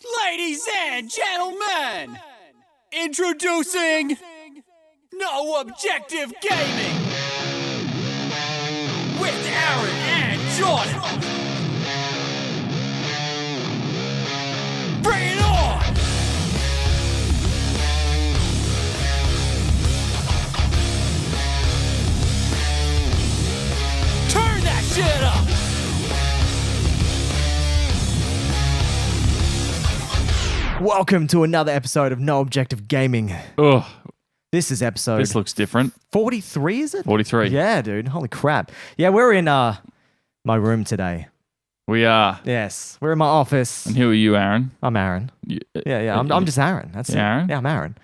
Ladies and gentlemen, introducing No Objective Gaming with Aaron and Jordan. Bring it on! Turn that shit up! Welcome to another episode of No Objective Gaming. Ugh, This is episode this looks different. 43, is it? 43. Yeah, dude. Holy crap. Yeah, we're in my room today. We are. Yes, we're in my office. And who are you, Aaron? I'm Aaron. Yeah. I'm just Aaron. That's it. Aaron? Yeah, I'm Aaron.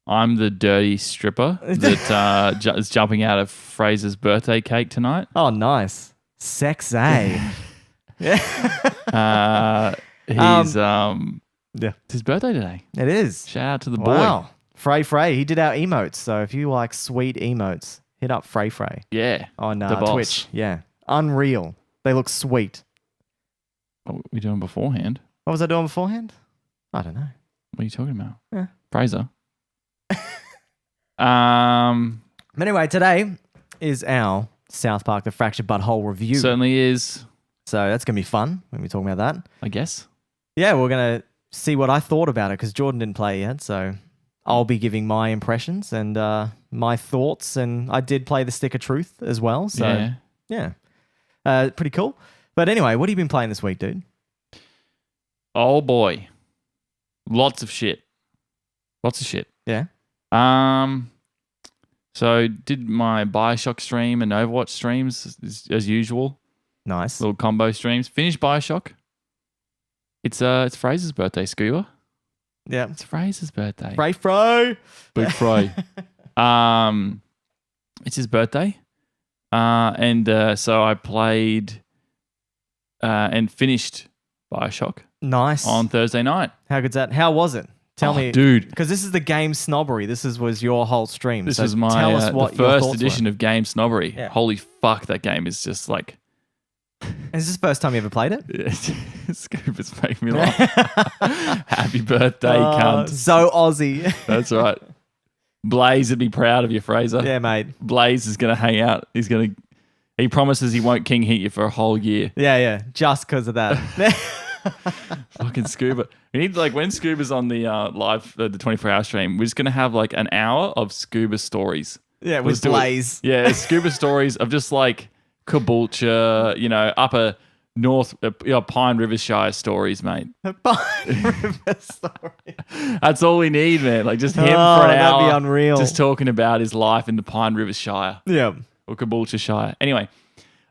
I'm the dirty stripper that is jumping out of Fraser's birthday cake tonight. Oh, nice. Sex, eh? Yeah. He's yeah. it's his birthday today. It is. Shout out to the boy. Wow. Frey. He did our emotes. So if you like sweet emotes, hit up Frey. Yeah. On the boss. Twitch. Yeah. Unreal. They look sweet. What were we doing beforehand? What was I doing beforehand? I don't know. What are you talking about? Yeah. Fraser. But anyway, today is our South Park The Fractured Butthole review. Certainly is, So that's going to be fun when we talk about that. I guess. Yeah, we're going to see what I thought about it because Jordan didn't play yet. So I'll be giving my impressions and my thoughts. And I did play the Stick of Truth as well. So yeah. Pretty cool. But anyway, what have you been playing this week, dude? Oh boy. Lots of shit. Yeah. So did my BioShock stream and Overwatch streams as usual. Nice. Little combo streams. Finished BioShock. It's Fraser's birthday, Scuba. Yeah. It's Fraser's birthday. Frey. Big Frey. It's his birthday. And so I played and finished BioShock Nice. on Thursday night. How good's that? How was it? Tell me. Dude. Because this is the game snobbery. Was your whole stream. This so was my tell us what the your first thoughts edition were. of Game Snobbery. Yeah. Holy fuck, that game is just like... Is this the first time you ever played it? Scuba's making me laugh. Happy birthday, cunt. So Aussie. That's right. Blaze would be proud of you, Fraser. Yeah, mate. Blaze is going to hang out. He promises he won't king hit you for a whole year. Yeah. Just because of that. Fucking Scuba. We need, like, when Scuba's on the live, the 24-hour stream, we're just going to have, like, an hour of Scuba stories. Yeah, Let's with do it. Blaze. Yeah, Scuba stories of just, like, Caboolture, upper north, Pine River Shire stories, mate. Pine River story. That's all we need, man. Like, just him for an that'd hour. be unreal. Just talking about his life in the Pine River Shire. Yeah. Or Caboolture Shire. Anyway,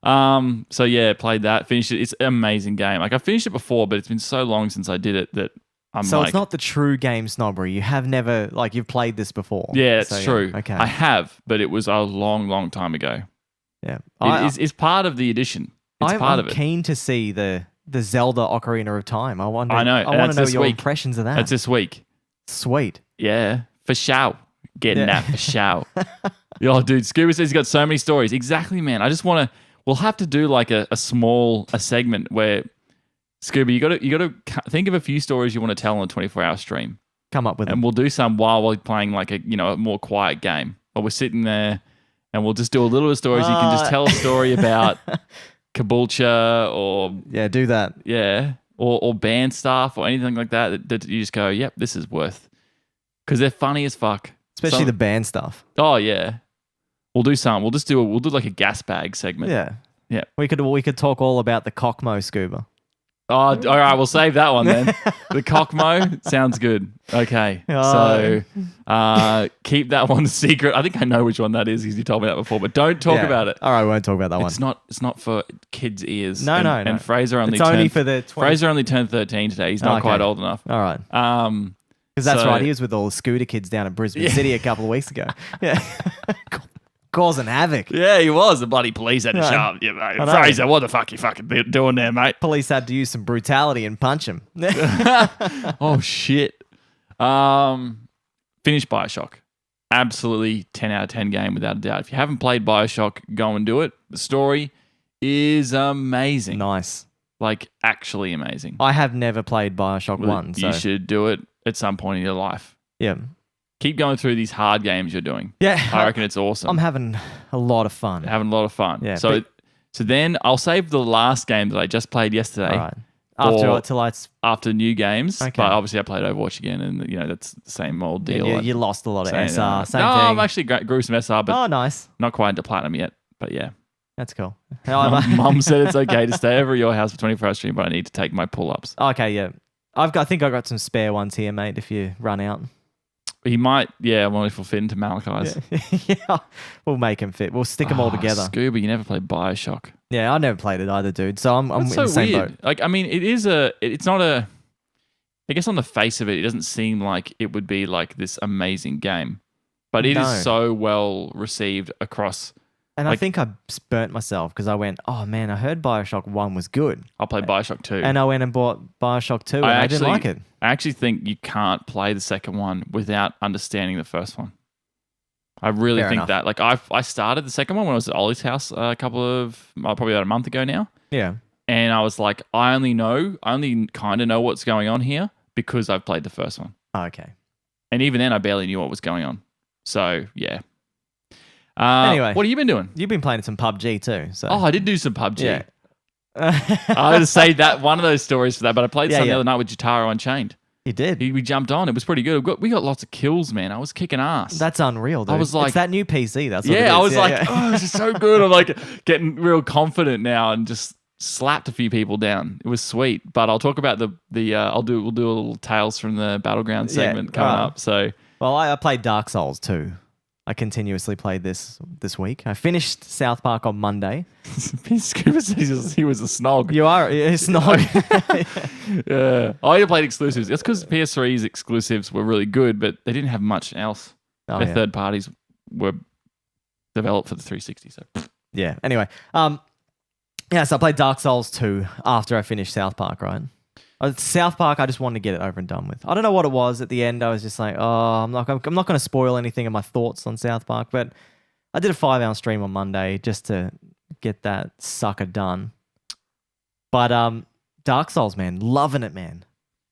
so yeah, played that, finished it. It's an amazing game. Like, I finished it before, but it's been so long since I did it that I'm So like... it's not the true game snobbery. You have never, you've played this before. Yeah, it's So, true. Okay. I have, but it was a long, long time ago. Yeah. It's part of the edition. It's part of it. I'm keen to see the Zelda Ocarina of Time. I want I know. I want to know this your week. impressions of that. That's this week. Sweet. Yeah, for show. Getting Yeah. that for show. Oh, dude, Scuba says he's got so many stories. Exactly, man. I just want to... We'll have to do like a segment where, Scuba, you got to think of a few stories you want to tell on a 24-hour stream. Come up with And them. we'll do some while we're playing like a more quiet game. Or we're sitting there and we'll just do a little bit of stories. You can just tell a story about Caboolture or... Yeah, do that. Yeah. Or band stuff or anything like that you just go, yep, this is worth. Because they're funny as fuck. Especially the band stuff. Oh, yeah. We'll do some. We'll do like a gas bag segment. Yeah. Yeah. We could talk all about the Cockmo Scuba. Oh, all right. We'll save that one then. The Cockmo sounds good. Okay. Oh. So keep that one secret. I think I know which one that is because you told me that before, but don't talk Yeah. about it. All right, we won't talk about that one. It's not for kids' ears. No. And Fraser only It's only for the 20. Fraser only turned 13 today. He's not Okay. quite old enough. All right. Because that's So- right. He was with all the scooter kids down in Brisbane City a couple of weeks ago. Yeah. Causing havoc. Yeah, he was. The bloody police had to No. show up. Yeah, mate. I know. Fraser, what the fuck you fucking doing there, mate? Police had to use some brutality and punch him. Oh, shit. Finished BioShock. Absolutely 10 out of 10 game without a doubt. If you haven't played BioShock, go and do it. The story is amazing. Nice. Like actually amazing. I have never played Bioshock 1. So You should do it at some point in your life. yeah. Keep going through these hard games you're doing. Yeah. I reckon it's awesome. I'm having a lot of fun. Having a lot of fun. Yeah, So then I'll save the last game that I just played yesterday. All right. After new games. Okay. But obviously I played Overwatch again, and that's the same old deal. You lost a lot of SR. Same no, thing. I'm actually grew some SR, but nice. not quite into platinum yet. But yeah. That's cool. Mum said it's okay to stay over at your house for 24-hour stream, but I need to take my pull-ups. Okay, yeah. I think I got some spare ones here, mate, if you run out. He might, I wonder if he'll fit into Malachi's. Yeah. We'll make him fit. We'll stick them all together. Scuba, you never played Bioshock. Yeah, I never played it either, dude. So I'm in the same boat. Like, I mean, it's not a, I guess on the face of it, it doesn't seem like it would be like this amazing game. But it is so well received across. And I think I burnt myself because I went, oh man, I heard Bioshock 1 was good. I'll play Bioshock 2. And I went and bought Bioshock 2 and I didn't like it. I actually think you can't play the second one without understanding the first one. I really think that. Like I started the second one when I was at Ollie's house probably about a month ago now. Yeah. And I was like, I only kind of know what's going on here because I've played the first one. Oh, okay. And even then I barely knew what was going on. So yeah. Anyway, what have you been doing? You've been playing some PUBG too. So. Oh, I did do some PUBG. Yeah. I would say that one of those stories for that, but I played some the other night with Jotaro Unchained. You did? We jumped on. It was pretty good. We got lots of kills, man. I was kicking ass. That's unreal, dude. I was like, it's that new PC. That's what it is. I was oh, this is so good. I'm like getting real confident now and just slapped a few people down. It was sweet. But I'll talk about we'll do a little Tales from the Battlegrounds segment coming up. So, well, I played Dark Souls too. I continuously played this week. I finished South Park on Monday. Scuba says he was a snog. You are a snog. Yeah. I only played exclusives. That's because PS3's exclusives were really good, but they didn't have much else. Their third parties were developed for the 360. So yeah. Anyway, so I played Dark Souls 2 after I finished South Park, right? South Park, I just wanted to get it over and done with. I don't know what it was at the end. I was just like, I'm not going to spoil anything of my thoughts on South Park, but I did a 5-hour stream on Monday just to get that sucker done. But Dark Souls, man, loving it, man.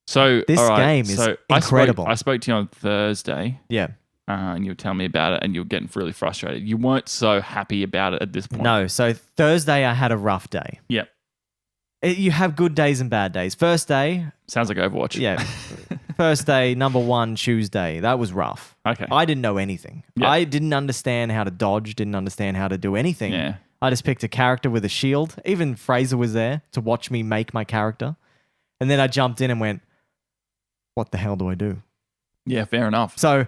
So this game is incredible. I spoke to you on Thursday. Yeah. And you were telling me about it, and you were getting really frustrated. You weren't so happy about it at this point. No. So Thursday, I had a rough day. Yep. You have good days and bad days. First day... Sounds like Overwatch. Yeah. First day, number 1, Tuesday. That was rough. Okay. I didn't know anything. Yep. I didn't understand how to dodge, didn't understand how to do anything. Yeah. I just picked a character with a shield. Even Fraser was there to watch me make my character. And then I jumped in and went, what the hell do I do? Yeah, fair enough. So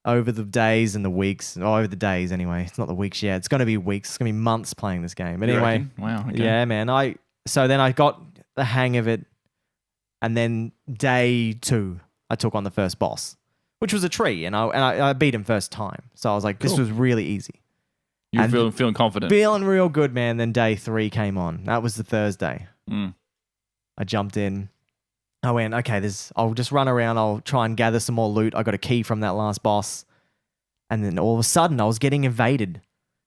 over the days and the weeks, over the days anyway, it's not the weeks yet. It's going to be weeks. It's going to be months playing this game. But anyway. Wow. Okay. Yeah, man. So then I got the hang of it, and then day 2, I took on the first boss, which was a tree, and I beat him first time. So I was like, this was really easy. You were feeling confident. Feeling real good, man. Then day 3 came on. That was the Thursday. I jumped in. I went, okay, I'll just run around. I'll try and gather some more loot. I got a key from that last boss. And then all of a sudden, I was getting invaded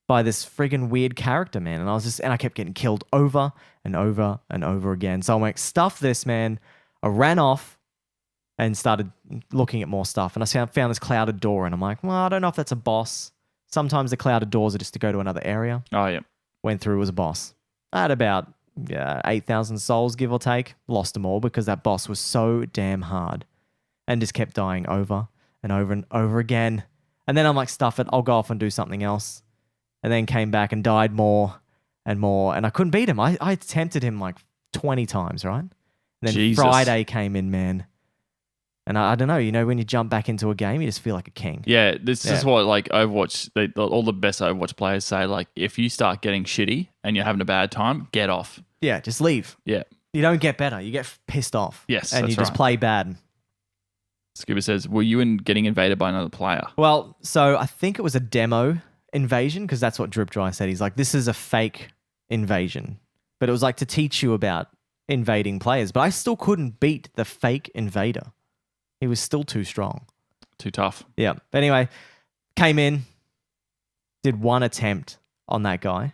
by this friggin' weird character, man. And I kept getting killed over and over and over again. So I'm like, stuff this, man. I ran off and started looking at more stuff. And I found this clouded door. And I'm like, well, I don't know if that's a boss. Sometimes the clouded doors are just to go to another area. Oh, yeah. Went through, was a boss. I had about 8,000 souls, give or take. Lost them all because that boss was so damn hard. And just kept dying over and over again. And then I'm like, stuff it. I'll go off and do something else. And then came back and died more and more. And I couldn't beat him. I attempted him like 20 times, right? And then Jesus. Friday came in, man. And I don't know, when you jump back into a game, you just feel like a king. Yeah, this is what like Overwatch, all the best Overwatch players say, like, if you start getting shitty and you're having a bad time, get off. Yeah, just leave. Yeah. You don't get better. You get pissed off. Yes, and that's you just right. play bad. Scuba says, were you getting invaded by another player? Well, so I think it was a demo invasion because that's what Drip Dry said. He's like, this is a fake invasion. But it was like to teach you about invading players. But I still couldn't beat the fake invader. He was still too strong. Too tough. Yeah. But anyway, came in, did one attempt on that guy.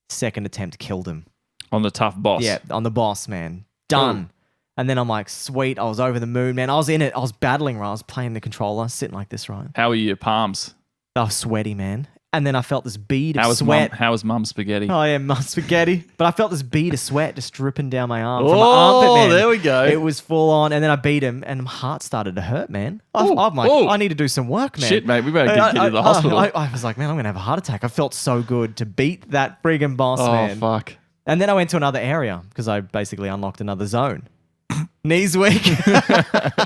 Second attempt, killed him. On the tough boss. Yeah, on the boss, man. Done. And then I'm like, sweet. I was over the moon, man. I was in it. I was battling, right? I was playing the controller, sitting like this, right? How are your palms? I was sweaty, man. And then I felt this bead of sweat. How was mum spaghetti? Oh, yeah, mum spaghetti. But I felt this bead of sweat just dripping down my arm. From my armpit, man. There we go. It was full on. And then I beat him, and my heart started to hurt, man. I'm like, I need to do some work, man. Shit, mate. We better get you to the hospital. I was like, man, I'm going to have a heart attack. I felt so good to beat that friggin' boss, man. Oh, fuck. And then I went to another area because I basically unlocked another zone. Knees weak.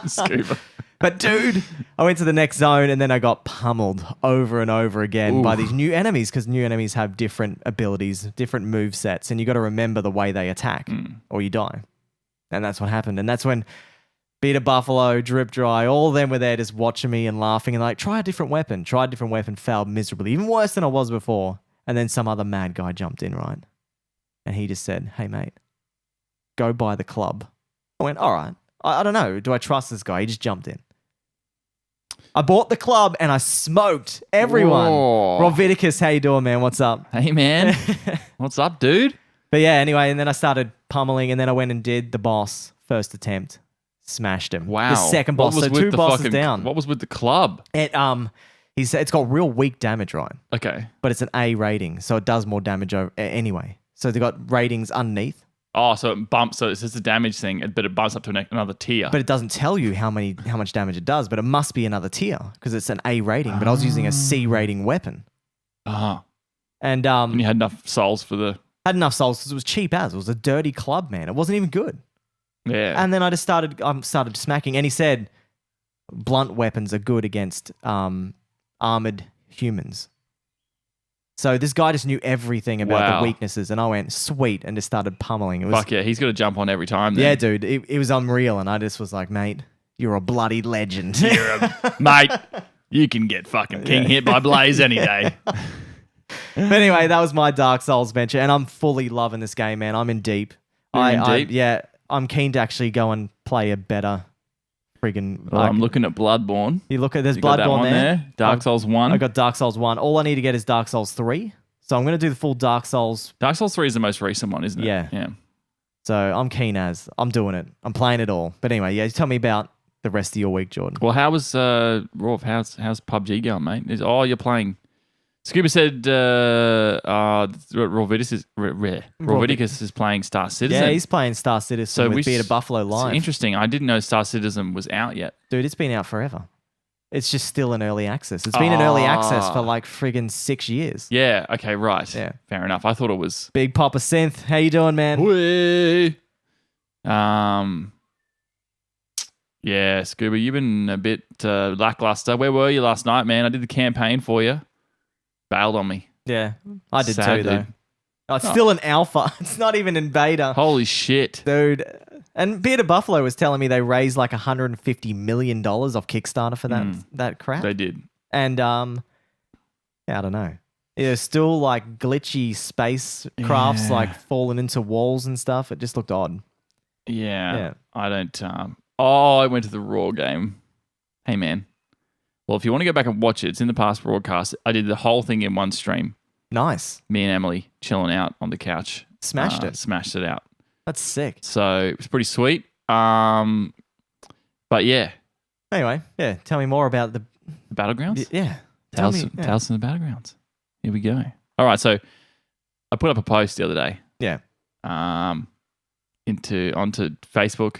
Scuba. But dude, I went to the next zone and then I got pummeled over and over again by these new enemies because new enemies have different abilities, different move sets, and you got to remember the way they attack or you die. And that's what happened. And that's when Beta Buffalo, Drip Dry, all of them were there just watching me and laughing and like, try a different weapon, failed miserably, even worse than I was before. And then some other mad guy jumped in, right? And he just said, hey, mate, go buy the club. I went, all right. I don't know. Do I trust this guy? He just jumped in. I bought the club and I smoked everyone. Whoa. Roviticus, how you doing, man? What's up? Hey, man. What's up, dude? But yeah, anyway, and then I started pummeling and then I went and did the boss first attempt. Smashed him. Wow. The second boss. So two bosses down. What was with the club? He said it's got real weak damage, right? Okay. But it's an A rating, so it does more damage anyway. So they got ratings underneath. Oh, so it bumps. So it's just a damage thing, but it bumps up to another tier. But it doesn't tell you how much damage it does. But it must be another tier because it's an A rating. But I was using a C rating weapon. And you had enough souls for the. Had enough souls because it was cheap as. It was a dirty club, man. It wasn't even good. Yeah. And then I just started smacking. And he said, blunt weapons are good against armored humans. So this guy just knew everything about the weaknesses, and I went, sweet, and just started pummeling. It was, fuck yeah, he's got to jump on every time then. Yeah, dude, it was unreal, and I just was like, mate, you're a bloody legend. Mate, you can get fucking king hit by Blaze any day. But anyway, that was my Dark Souls venture, and I'm fully loving this game, man. I'm in deep. I'm keen to actually go and play a better friggin'. Well, I'm looking at Bloodborne. There's Bloodborne there. Dark Souls 1. I got Dark Souls 1. All I need to get is Dark Souls 3. So I'm going to do the full Dark Souls. Dark Souls 3 is the most recent one, isn't it? Yeah. So I'm keen as. I'm doing it. I'm playing it all. But anyway, yeah, tell me about the rest of your week, Jordan. Well, how was Rolf? How's PUBG going, mate? You're playing. Scuba said Roviticus is playing Star Citizen. Yeah, he's playing Star Citizen with Beta Buffalo Live. It's interesting. I didn't know Star Citizen was out yet. Dude, it's been out forever. It's just still in early access. It's been in early access for like friggin' 6 years. Yeah, okay, right. Yeah. Fair enough. I thought it was... Big Papa Synth. How you doing, man? Whee! Yeah, Scuba, you've been a bit lackluster. Where were you last night, man? I did the campaign for you. Bailed on me. Yeah, I did Sad, too, though. Oh, it's still an alpha. It's not even in beta. Holy shit. Dude. And Beta Buffalo was telling me they raised like $150 million off Kickstarter for that crap. They did. And, I don't know. There's still like glitchy space crafts like falling into walls and stuff. It just looked odd. Yeah. I don't... I went to the Raw game. Hey, man. Well, if you want to go back and watch it, it's in the past broadcast. I did the whole thing in one stream. Nice. Me and Emily chilling out on the couch. Smashed it. Smashed it out. That's sick. So it was pretty sweet. But yeah. Anyway, yeah. Tell me more about the Battlegrounds? Yeah. Tales from the Battlegrounds. Here we go. All right. So I put up a post the other day. Yeah. Onto Facebook.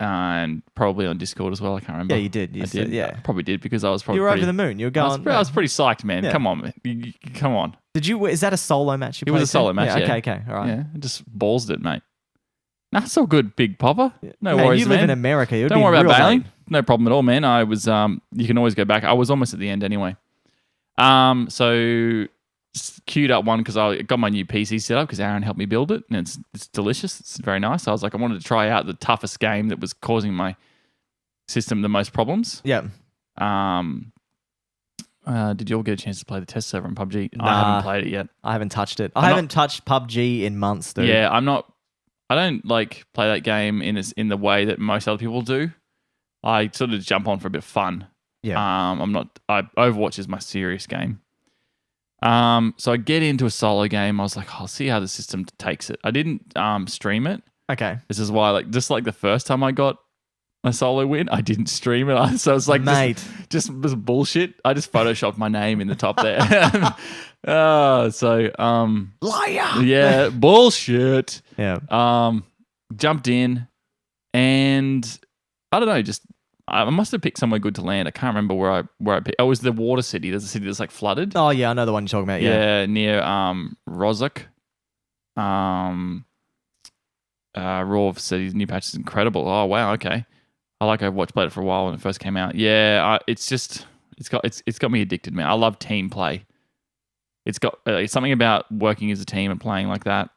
And probably on Discord as well. I can't remember. Yeah, you did. I did. Yeah, I probably did because I was probably. You were over the moon. You were going. I was pretty psyched, man. Yeah. Come on, man. Come on. Did you? Is that a solo match? It was a solo match. Yeah. Okay. All right. Yeah. I just ballsed it, mate. That's all good, Big Papa. No man, worries, you man. live in America. Don't worry about bailing. No problem at all, man. I was. You can always go back. I was almost at the end anyway. So queued up one because I got my new PC set up because Aaron helped me build it, and it's delicious. It's very nice. I was like, I wanted to try out the toughest game that was causing my system the most problems. Yeah. Did you all get a chance to play the test server on PUBG? Nah, I haven't played it yet. I haven't touched it. I haven't touched PUBG in months, dude. Yeah, I don't like play that game in the way that most other people do. I sort of jump on for a bit of fun. Yeah. Overwatch is my serious game. So I get into a solo game. I was like, I'll see how the system takes it. I didn't stream it. Okay. This is why, like, just like the first time I got a solo win, I didn't stream it. So it's like, Mate. just was bullshit. I just photoshopped my name in the top there. Liar. Yeah, bullshit. Yeah. Jumped in, and I don't know, I must have picked somewhere good to land. I can't remember where I picked. Oh, it was the water city. There's a city that's like flooded. Oh yeah, I know the one you're talking about. Yeah. Near Rozhok. Raw City's new patch is incredible. Oh wow, okay. I like Overwatch, played it for a while when it first came out. Yeah, it's got me addicted, man. I love team play. It's got something about working as a team and playing like that.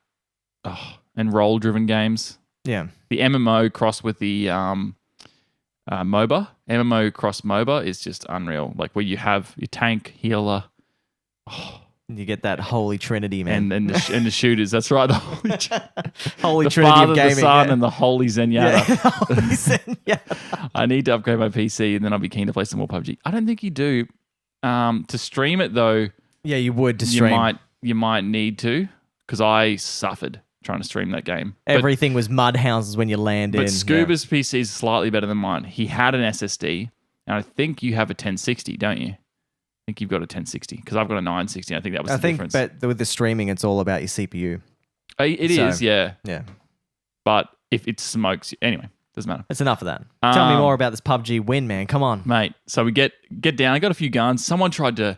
Oh, and role-driven games. Yeah. The MMO cross with the MOBA. MMO cross MOBA is just unreal. Like where you have your tank, healer. Oh, you get that holy trinity, man. And the shooters. That's right. The holy the trinity Father, of gaming. The Son, and the Holy Zenyatta. Yeah. Holy Zenyatta. I need to upgrade my PC, and then I'll be keen to play some more PUBG. I don't think you do. To stream it though. Yeah, you would to stream. You might need to, because I suffered trying to stream that game. Everything was mud houses when you landed. But Scuba's PC is slightly better than mine. He had an SSD, and I think you have a 1060, don't you? I think you've got a 1060, because I've got a 960. I think that was the difference. But with the streaming, it's all about your CPU. It is, yeah. Yeah. But if it smokes, anyway, doesn't matter. It's enough of that. Tell me more about this PUBG win, man. Come on. Mate, so we get down. I got a few guns. Someone tried to...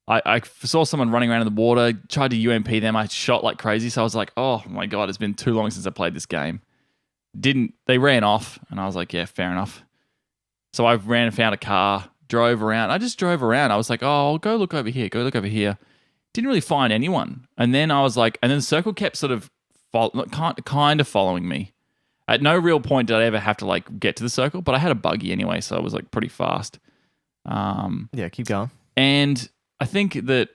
I saw someone running around in the water, tried to UMP them. I shot like crazy. So I was like, oh my God, it's been too long since I played this game. They ran off, and I was like, yeah, fair enough. So I ran and found a car, drove around. I just drove around. I was like, oh, I'll go look over here, Didn't really find anyone. And then I was like, and then the circle kept sort of kind of following me. At no real point did I ever have to like get to the circle, but I had a buggy anyway, so I was like pretty fast. Yeah, keep going. And I think that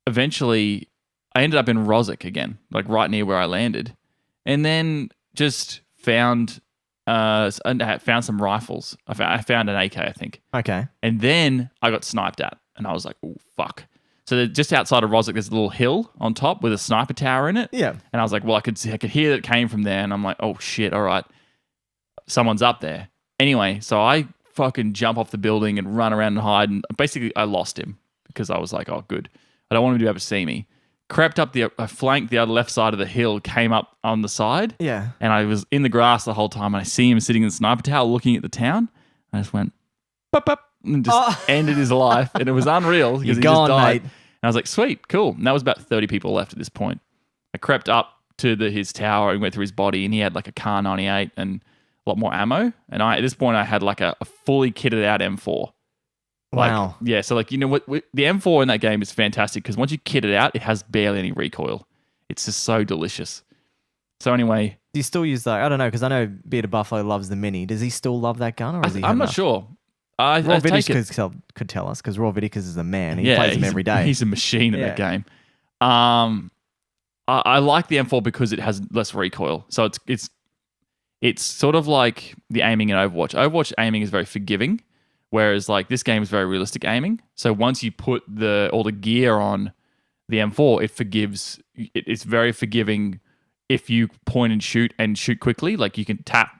eventually I ended up in Rozhok again, like right near where I landed, and then just found some rifles. I found an AK, I think. Okay. And then I got sniped at, and I was like, oh, fuck. So just outside of Rozhok, there's a little hill on top with a sniper tower in it. Yeah. And I was like, well, I could hear that it came from there, and I'm like, oh, shit, all right. Someone's up there. Anyway, so I fucking jump off the building and run around and hide, and basically I lost him. Because I was like, oh, good. I don't want him to be able to see me. Crept up I flanked the other left side of the hill, came up on the side. Yeah. And I was in the grass the whole time. And I see him sitting in the sniper tower looking at the town. I just went, pop, pop, and just ended his life. And it was unreal because he just died. Mate. And I was like, sweet, cool. And that was about 30 people left at this point. I crept up to his tower and went through his body, and he had like a Car 98 and a lot more ammo. And at this point, I had like a fully kitted out M4. Wow. Yeah, so like, you know what, the M4 in that game is fantastic because once you kit it out, it has barely any recoil. It's just so delicious. So anyway, do you still use that? I don't know, because I know Bearded Buffalo loves the Mini. Does he still love that gun, or is he? I'm not sure. Raw Vidicus could tell us, because Raw Vidicus is a man. He plays him every day. He's a machine in that game. I like the M4 because it has less recoil. So it's sort of like the aiming in Overwatch. Overwatch aiming is very forgiving. Whereas like this game is very realistic aiming. So once you put all the gear on the M4, it forgives. It's very forgiving if you point and shoot quickly. Like you can tap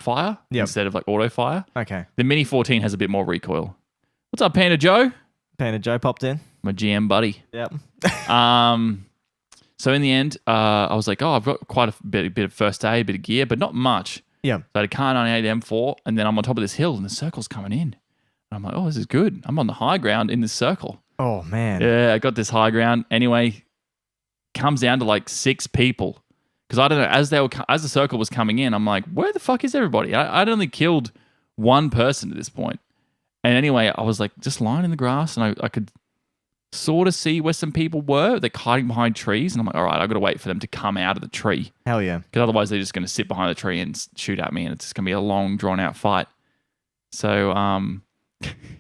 fire instead of like auto fire. Okay. The Mini 14 has a bit more recoil. What's up, Panda Joe? Panda Joe popped in. My GM buddy. Yep. So in the end, I was like, oh, I've got quite a bit of first aid, a bit of gear, but not much. Yeah. So I had a Car 98 M4, and then I'm on top of this hill, and the circle's coming in. And I'm like, oh, this is good. I'm on the high ground in this circle. Oh, man. Yeah, I got this high ground. Anyway, comes down to like 6 people. Because I don't know, as the circle was coming in, I'm like, where the fuck is everybody? I'd only killed one person at this point. And anyway, I was like just lying in the grass, and I could sort of see where some people were. They're hiding behind trees, and I'm like, all right, I've got to wait for them to come out of the tree. Hell yeah. Because otherwise they're just going to sit behind the tree and shoot at me, and it's just going to be a long, drawn-out fight. So,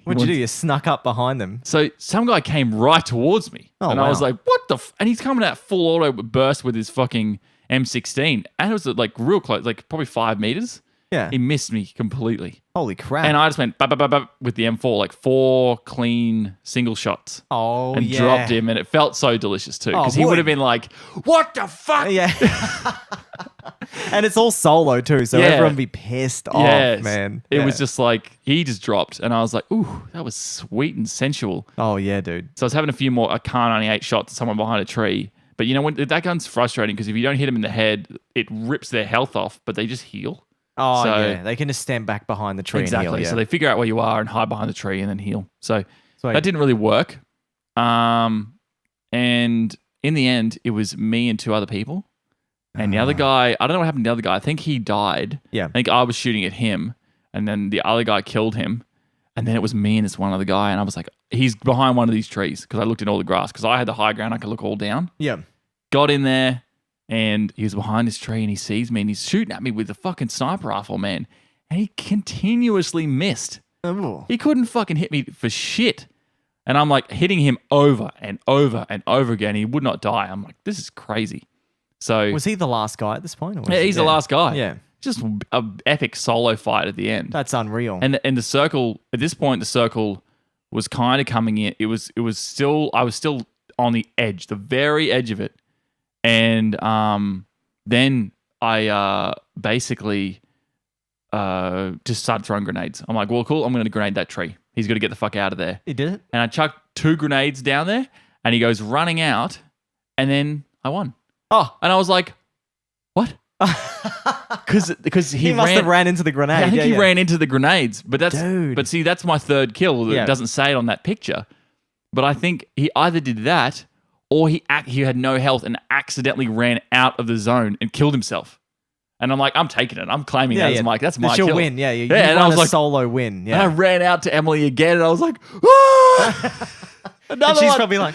what'd you do? You snuck up behind them? So some guy came right towards me, and I was like, what the and he's coming out full auto burst with his fucking M16, and it was like real close, like probably 5 meters, Yeah. He missed me completely. Holy crap. And I just went bap, bap, bap, bap, with the M4, like 4 clean single shots. Oh, and yeah. dropped him, and it felt so delicious too. Oh, Because he would have been like, what the fuck? Yeah. And it's all solo too, so Yeah. everyone be pissed off, man. It Yeah. was just like, he just dropped, and I was like, ooh, that was sweet and sensual. Oh, yeah, dude. So I was having a few more Kar 98 shots at someone behind a tree. But you know, when that gun's frustrating because if you don't hit them in the head, it rips their health off, but they just heal. Oh, So- yeah. They can just stand back behind the tree Exactly. and heal. Yeah. So they figure out where you are and hide behind the tree and then heal. So Sweet. that didn't really work. And in the end, it was me and 2 other people. And the other guy, I don't know what happened to the other guy. I think he died. Yeah. I think I was shooting at him, and then the other guy killed him. And then it was me and this one other guy. And I was like, he's behind one of these trees because I looked in all the grass because I had the high ground. I could look all down. Yeah. Got in there, and he was behind this tree, and he sees me, and he's shooting at me with a fucking sniper rifle, man. And he continuously missed. Oh. He couldn't fucking hit me for shit. And I'm like hitting him over and over and over again. He would not die. I'm like, this is crazy. So Was he the last guy at this point? Or was yeah, he's the last guy. Yeah. Just an epic solo fight at the end. That's unreal. And the circle, at this point, the circle was kind of coming in. I was still on the edge, the very edge of it. And then I basically just started throwing grenades. I'm like, well, cool, I'm going to grenade that tree. He's got to get the fuck out of there. He did it? And I chucked 2 grenades down there, and he goes running out, and then I won. Oh. And I was like, what? Because He must have ran into the grenade. I think he ran into the grenades. But Dude. but see, that's my 3rd kill. Yeah. It doesn't say it on that picture. But I think he either did that or he had no health and accidentally ran out of the zone and killed himself. And I'm like, I'm taking it. I'm claiming that as my that's my That's kill. your win. Yeah, you and won I was a like, solo win. and I Yeah. ran out to Emily again, and I was like, ah! And Another she's one. probably like,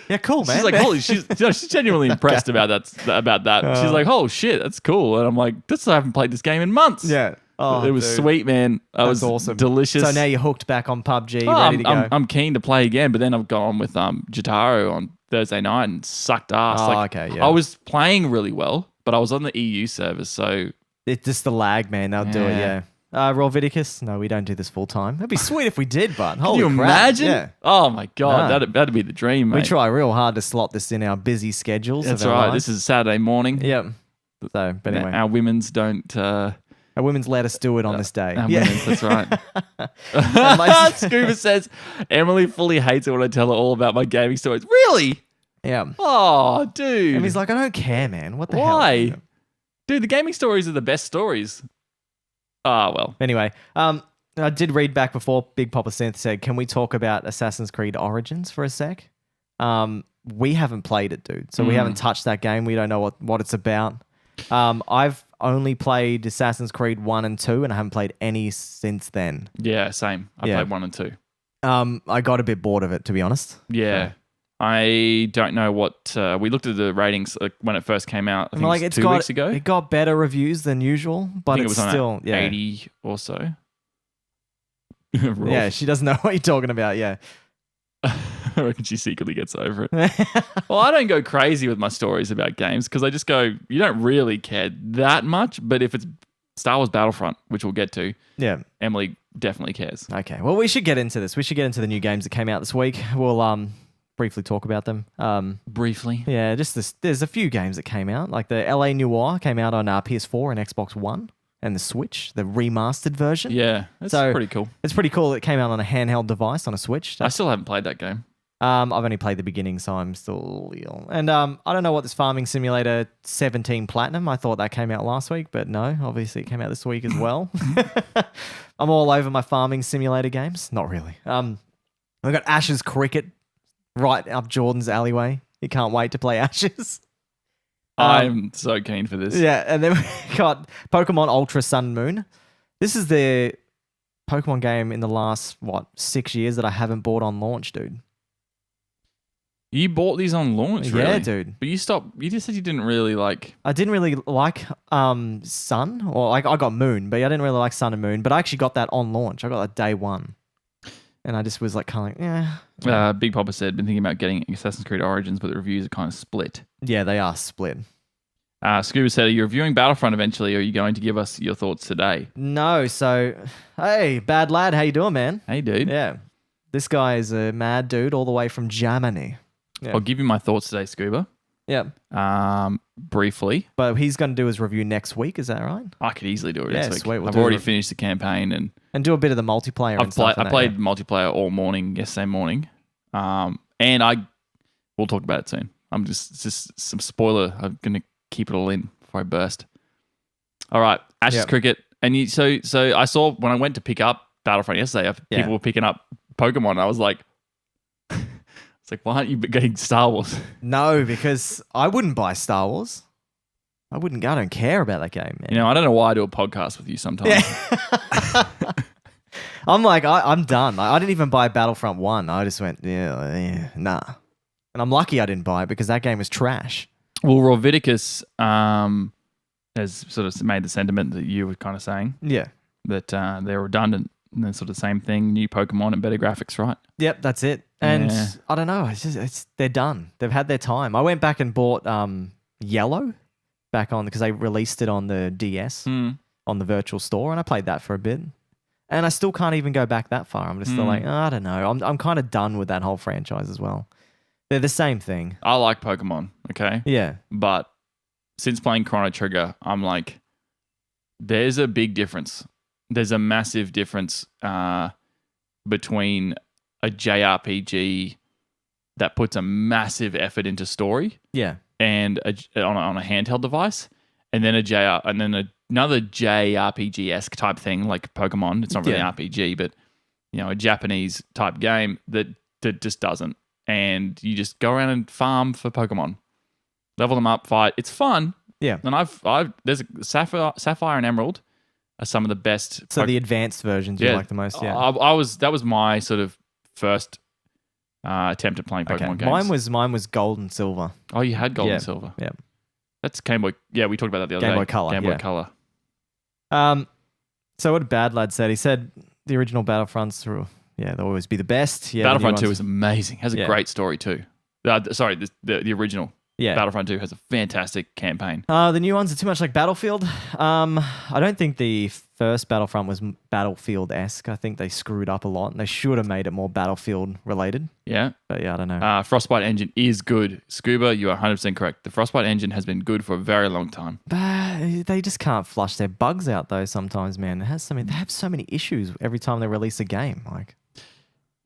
yeah, cool, man. She's like, holy, she's genuinely impressed about that. She's like, oh shit, that's cool. And I'm like, I haven't played this game in months. Yeah. Oh, it was dude. sweet, man. It was awesome. delicious. So now you're hooked back on PUBG, Oh, ready to go. I'm keen to play again, but then I've gone with Jotaro on Thursday night and sucked ass. Oh, Like, okay, yeah. I was playing really well, but I was on the EU server, so It's just the lag, man. They'll do it, yeah. Rolvidicus? No, we don't do this full time. It'd be sweet if we did, but can holy you crap. imagine? Yeah. Oh my god, No. that'd be the dream, mate. We try real hard to slot this in our busy schedules. That's of our right. lives. This is Saturday morning. Yep. So, but anyway, Our women's don't. our women's let us do it on this day. Our Yeah. women's, that's right. my- Scuba says Emily fully hates it when I tell her all about my gaming stories. Really? Yeah. Oh, dude. And he's like, I don't care, man. What the why? hell? Dude, the gaming stories are the best stories. Ah, well. Anyway, I did read back before Big Papa Synth said, can we talk about Assassin's Creed Origins for a sec? We haven't played it, dude. So we haven't touched that game. We don't know what it's about. I've only played Assassin's Creed 1 and 2, and I haven't played any since then. Yeah, same. I played 1 and 2. I got a bit bored of it, to be honest. Yeah. So. I don't know what... we looked at the ratings when it first came out. I think it was 2 weeks ago. It got better reviews than usual, but I think it's it was still... on 80 or so. Yeah, she doesn't know what you're talking about, yeah. I reckon she secretly gets over it. Well, I don't go crazy with my stories about games because I just go, you don't really care that much. But if it's Star Wars Battlefront, which we'll get to, Yeah. Emily definitely cares. Okay, well, we should get into this. We should get into the new games that came out this week. We'll briefly talk about them. Briefly. Yeah, just this. There's a few games that came out, like the LA Noire came out on PS4 and Xbox One and the Switch, the remastered version. Yeah, it's So- pretty cool. It's pretty cool. It came out on a handheld device on a Switch. I still haven't played that game. I've only played the beginning, so I'm still ill. And I don't know what this Farming Simulator 17 Platinum. I thought that came out last week, but no, obviously it came out this week as well. I'm all over my Farming Simulator games. Not really. We've got Ashes Cricket right up Jordan's alleyway. You can't wait to play Ashes. I'm so keen for this. Yeah, and then we got Pokemon Ultra Sun and Moon. This is the Pokemon game in the last, 6 years that I haven't bought on launch, dude. You bought these on launch, really? Yeah, dude. But you stopped. You just said you didn't really like. I didn't really like Sun, or like I got Moon, but I didn't really like Sun and Moon. But I actually got that on launch. I got that day one, and I just was like, kind of like, yeah. Big Papa said, been thinking about getting Assassin's Creed Origins, but the reviews are kind of split. Yeah, they are split. Scuba said, are you reviewing Battlefront eventually, or are you going to give us your thoughts today? No, so hey, bad lad, how you doing, man? Hey, dude. Yeah, this guy is a mad dude all the way from Germany. Yeah. I'll give you my thoughts today, Scuba. Yeah, Briefly. but he's going to do his review next week. Is that right? I could easily do it next week. Sweet, we'll I've do already it. finished the campaign and And do a bit of the multiplayer. and stuff I and played multiplayer all morning yesterday morning. And we'll talk about it soon. It's just some spoiler. I'm going to keep it all in before I burst. All right, Ashes Cricket. And so I saw when I went to pick up Battlefront yesterday, people were picking up Pokemon. I was like, it's like, why aren't you getting Star Wars? No, because I wouldn't buy Star Wars. I don't care about that game, man. You know, I don't know why I do a podcast with you sometimes. Yeah. I'm like, I'm done. I didn't even buy Battlefront 1. I just went, nah. And I'm lucky I didn't buy it because that game was trash. Well, Rovidicus has sort of made the sentiment that you were kind of saying. Yeah. That they're redundant. And they're sort of the same thing, new Pokemon and better graphics, right? Yep, that's it. And I don't know. They're done. They've had their time. I went back and bought Yellow back on because they released it on the DS on the virtual store, and I played that for a bit. And I still can't even go back that far. I'm just still like, I don't know. I'm kind of done with that whole franchise as well. They're the same thing. I like Pokemon, okay? Yeah. But since playing Chrono Trigger, I'm like, there's a big difference. There's a massive difference between a JRPG that puts a massive effort into story, and on a handheld device, and then another JRPG-esque type thing like Pokemon. It's not really RPG, but a Japanese type game that just doesn't. And you just go around and farm for Pokemon, level them up, fight. It's fun. Yeah. And there's a Sapphire and Emerald are some of the best. So the advanced versions you like the most. Yeah. That was my sort of first attempt at playing Pokemon games. Mine was Gold and Silver. Oh, you had Gold and Silver. Yeah. That's Game Boy. Yeah, we talked about that the other day. Game Boy Color. Game Boy Color. So what Bad Lad said, he said the original Battlefronts they'll always be the best. Yeah, Battlefront 2 is amazing. Has a great story too. Sorry, the original. Yeah. Battlefront 2 has a fantastic campaign. The new ones are too much like Battlefield. I don't think the first Battlefront was Battlefield-esque. I think they screwed up a lot, and they should have made it more Battlefield-related. Yeah. But yeah, I don't know. Frostbite engine is good. Scuba, you are 100% correct. The Frostbite engine has been good for a very long time. But they just can't flush their bugs out, though, sometimes, man. They have so many issues every time they release a game. Like,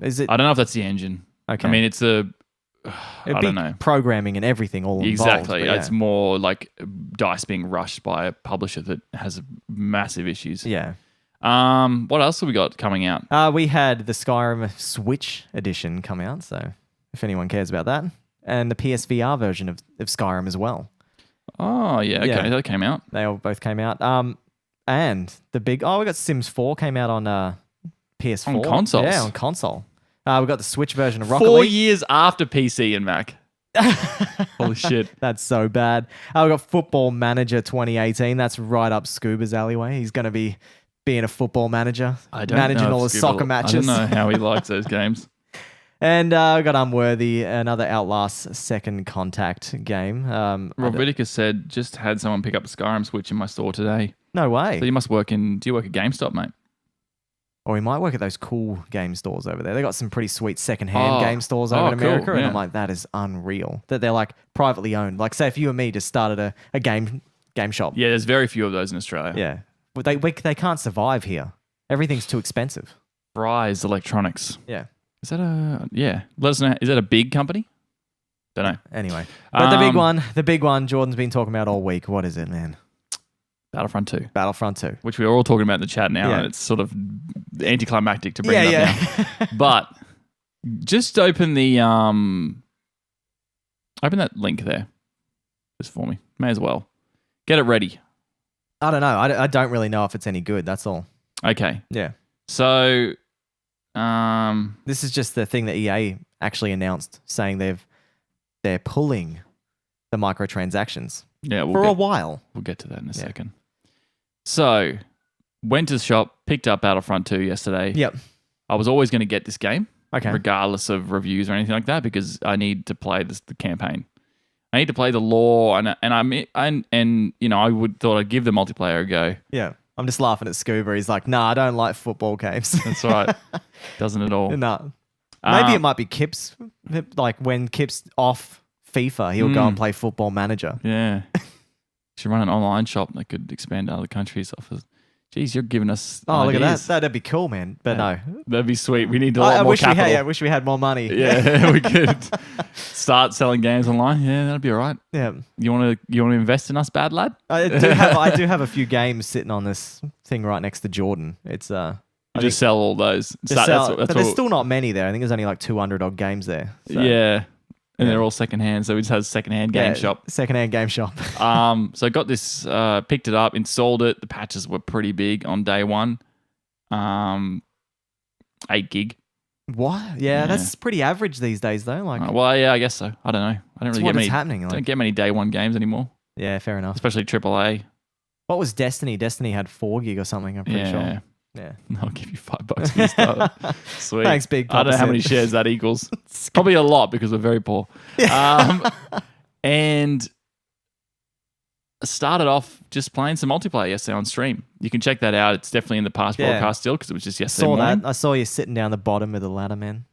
is it... I don't know if that's the engine. Okay. I mean, it's I don't know. Programming and everything all involved. Exactly. It's more like dice being rushed by a publisher that has massive issues. Yeah. What else have we got coming out? We had the Skyrim Switch edition come out, so if anyone cares about that. And the PSVR version of Skyrim as well. Oh, yeah. Okay, that came out. They all both came out. And the we got Sims 4 came out on PS4. On consoles? Yeah, on console. We got the Switch version of Rocket 4 League. years after PC and Mac. Holy shit. That's so bad. We got Football Manager 2018. That's right up Scuba's alleyway. He's going to be being a football manager, managing all his soccer matches. I don't know how he likes those games. And we got Unworthy, another Outlast Second Contact game. Rovidicus said, just had someone pick up a Skyrim Switch in my store today. No way. So you must work do you work at GameStop, mate? Or he might work at those cool game stores over there. They got some pretty sweet secondhand game stores over in America. Cool, and I'm like, that is unreal. That they're like privately owned. Like, say if you and me just started a game shop. Yeah, there's very few of those in Australia. Yeah. But they can't survive here. Everything's too expensive. Fry's Electronics. Yeah. Is that let us know. Is that a big company? Don't know. Anyway. But the big one Jordan's been talking about all week. What is it, man? Battlefront 2. Battlefront 2. Which we're all talking about in the chat now, and it's sort of anticlimactic to bring it up now. But just open the open that link there. Just for me. May as well. Get it ready. I don't know. I don't really know if it's any good. That's all. Okay. Yeah. So this is just the thing that EA actually announced, saying they're pulling the microtransactions. Yeah, a while. We'll get to that in a second. So, went to the shop, picked up Battlefront 2 yesterday. Yep. I was always going to get this game, okay, regardless of reviews or anything like that, because I need to play the campaign. I need to play the lore, and I would thought I'd give the multiplayer a go. Yeah. I'm just laughing at Scuba. He's like, nah, I don't like football games. That's right. Doesn't at all. No. Maybe it might be Kip's. Like when Kip's off FIFA, he'll go and play Football Manager. Yeah. Should run an online shop that could expand to other countries. Geez, you're giving us look at ideas. that. That'd be cool, man. But no. That'd be sweet. We need a lot more capital. I wish we had more money. Yeah, we could start selling games online. Yeah, that'd be all right. Yeah. You want to invest in us, bad lad? I do have a few games sitting on this thing right next to Jordan. It's just sell all those. But there's still not many there. I think there's only like 200 odd games there. So. Yeah. And they're all secondhand, so we just have a secondhand game shop. Secondhand game shop. So I got this, picked it up, installed it. The patches were pretty big on day one. 8 gig. What? Yeah, that's pretty average these days, though. Like, yeah, I guess so. I don't know. I don't really get many. Happening. Like, don't get many day one games anymore. Yeah, fair enough. Especially AAA. What was Destiny? Destiny had 4 gig or something. I'm pretty sure. Yeah. I'll give you $5 for this stuff. Sweet. Thanks, Big Papa. I don't know how many shares that equals. Probably a lot because we're very poor. And I started off just playing some multiplayer yesterday on stream. You can check that out. It's definitely in the past broadcast still because it was just yesterday morning. I saw you sitting down the bottom of the ladder, man.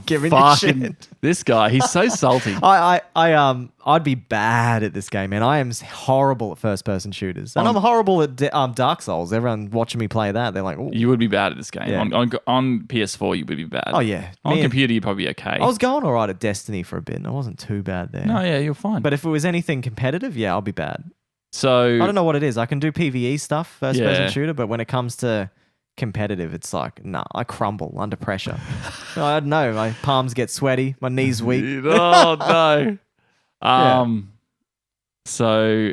Giving you shit. This guy, he's so salty. I'd be bad at this game, man. I am horrible at first-person shooters, and I'm horrible at Dark Souls. Everyone watching me play that, they're like, ooh. You would be bad at this game. Yeah. On PS4, you would be bad. Oh yeah. On computer, you'd probably be okay. I was going all right at Destiny for a bit, and I wasn't too bad there. No, yeah, you're fine. But if it was anything competitive, yeah, I'll be bad. So I don't know what it is. I can do PvE stuff, first-person shooter, but when it comes to competitive, it's like, nah, I crumble under pressure. I don't know. My palms get sweaty. My knees weak. Oh no. So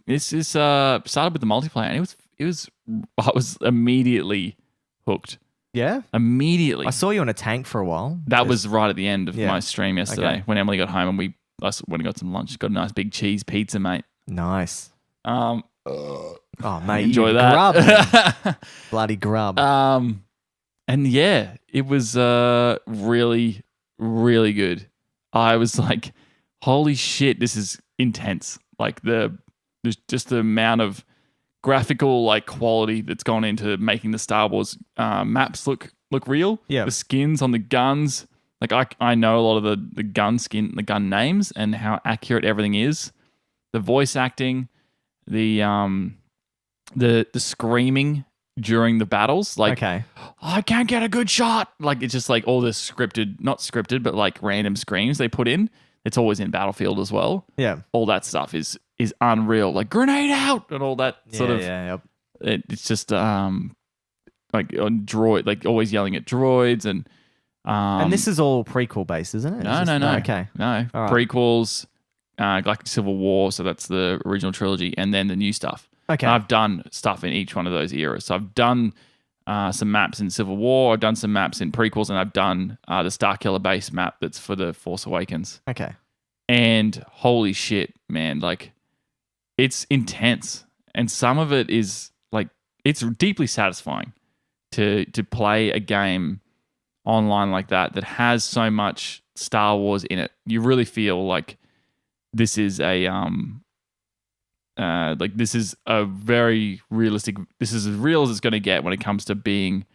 this is started with the multiplayer, and I was immediately hooked. Yeah, immediately. I saw you on a tank for a while. That was right at the end of my stream yesterday when Emily got home, and we went and got some lunch. Got a nice big cheese pizza, mate. Nice. Oh, mate, enjoy that. Grub, bloody grub. And yeah, it was really, really good. I was like, holy shit, this is intense. Like just the amount of graphical like quality that's gone into making the Star Wars maps look real. Yeah, the skins on the guns. Like I know a lot of the gun names and how accurate everything is. The voice acting, the screaming during the battles, like, I can't get a good shot. Like, it's just like all this not scripted, but like random screams they put in. It's always in Battlefield as well. Yeah. All that stuff is unreal. Like, grenade out and all that sort of. Yeah, yep. It's just like on droid, like always yelling at droids and this is all prequel based, isn't it? No. Okay. No. Right. Prequels, Galactic Civil War, so that's the original trilogy, and then the new stuff. Okay. And I've done stuff in each one of those eras. So I've done some maps in Civil War, I've done some maps in prequels, and I've done the Starkiller base map that's for the Force Awakens. Okay. And holy shit, man, like it's intense. And some of it is like, it's deeply satisfying to play a game online like that has so much Star Wars in it. You really feel like this is a this is a very realistic. This is as real as it's going to get when it comes to being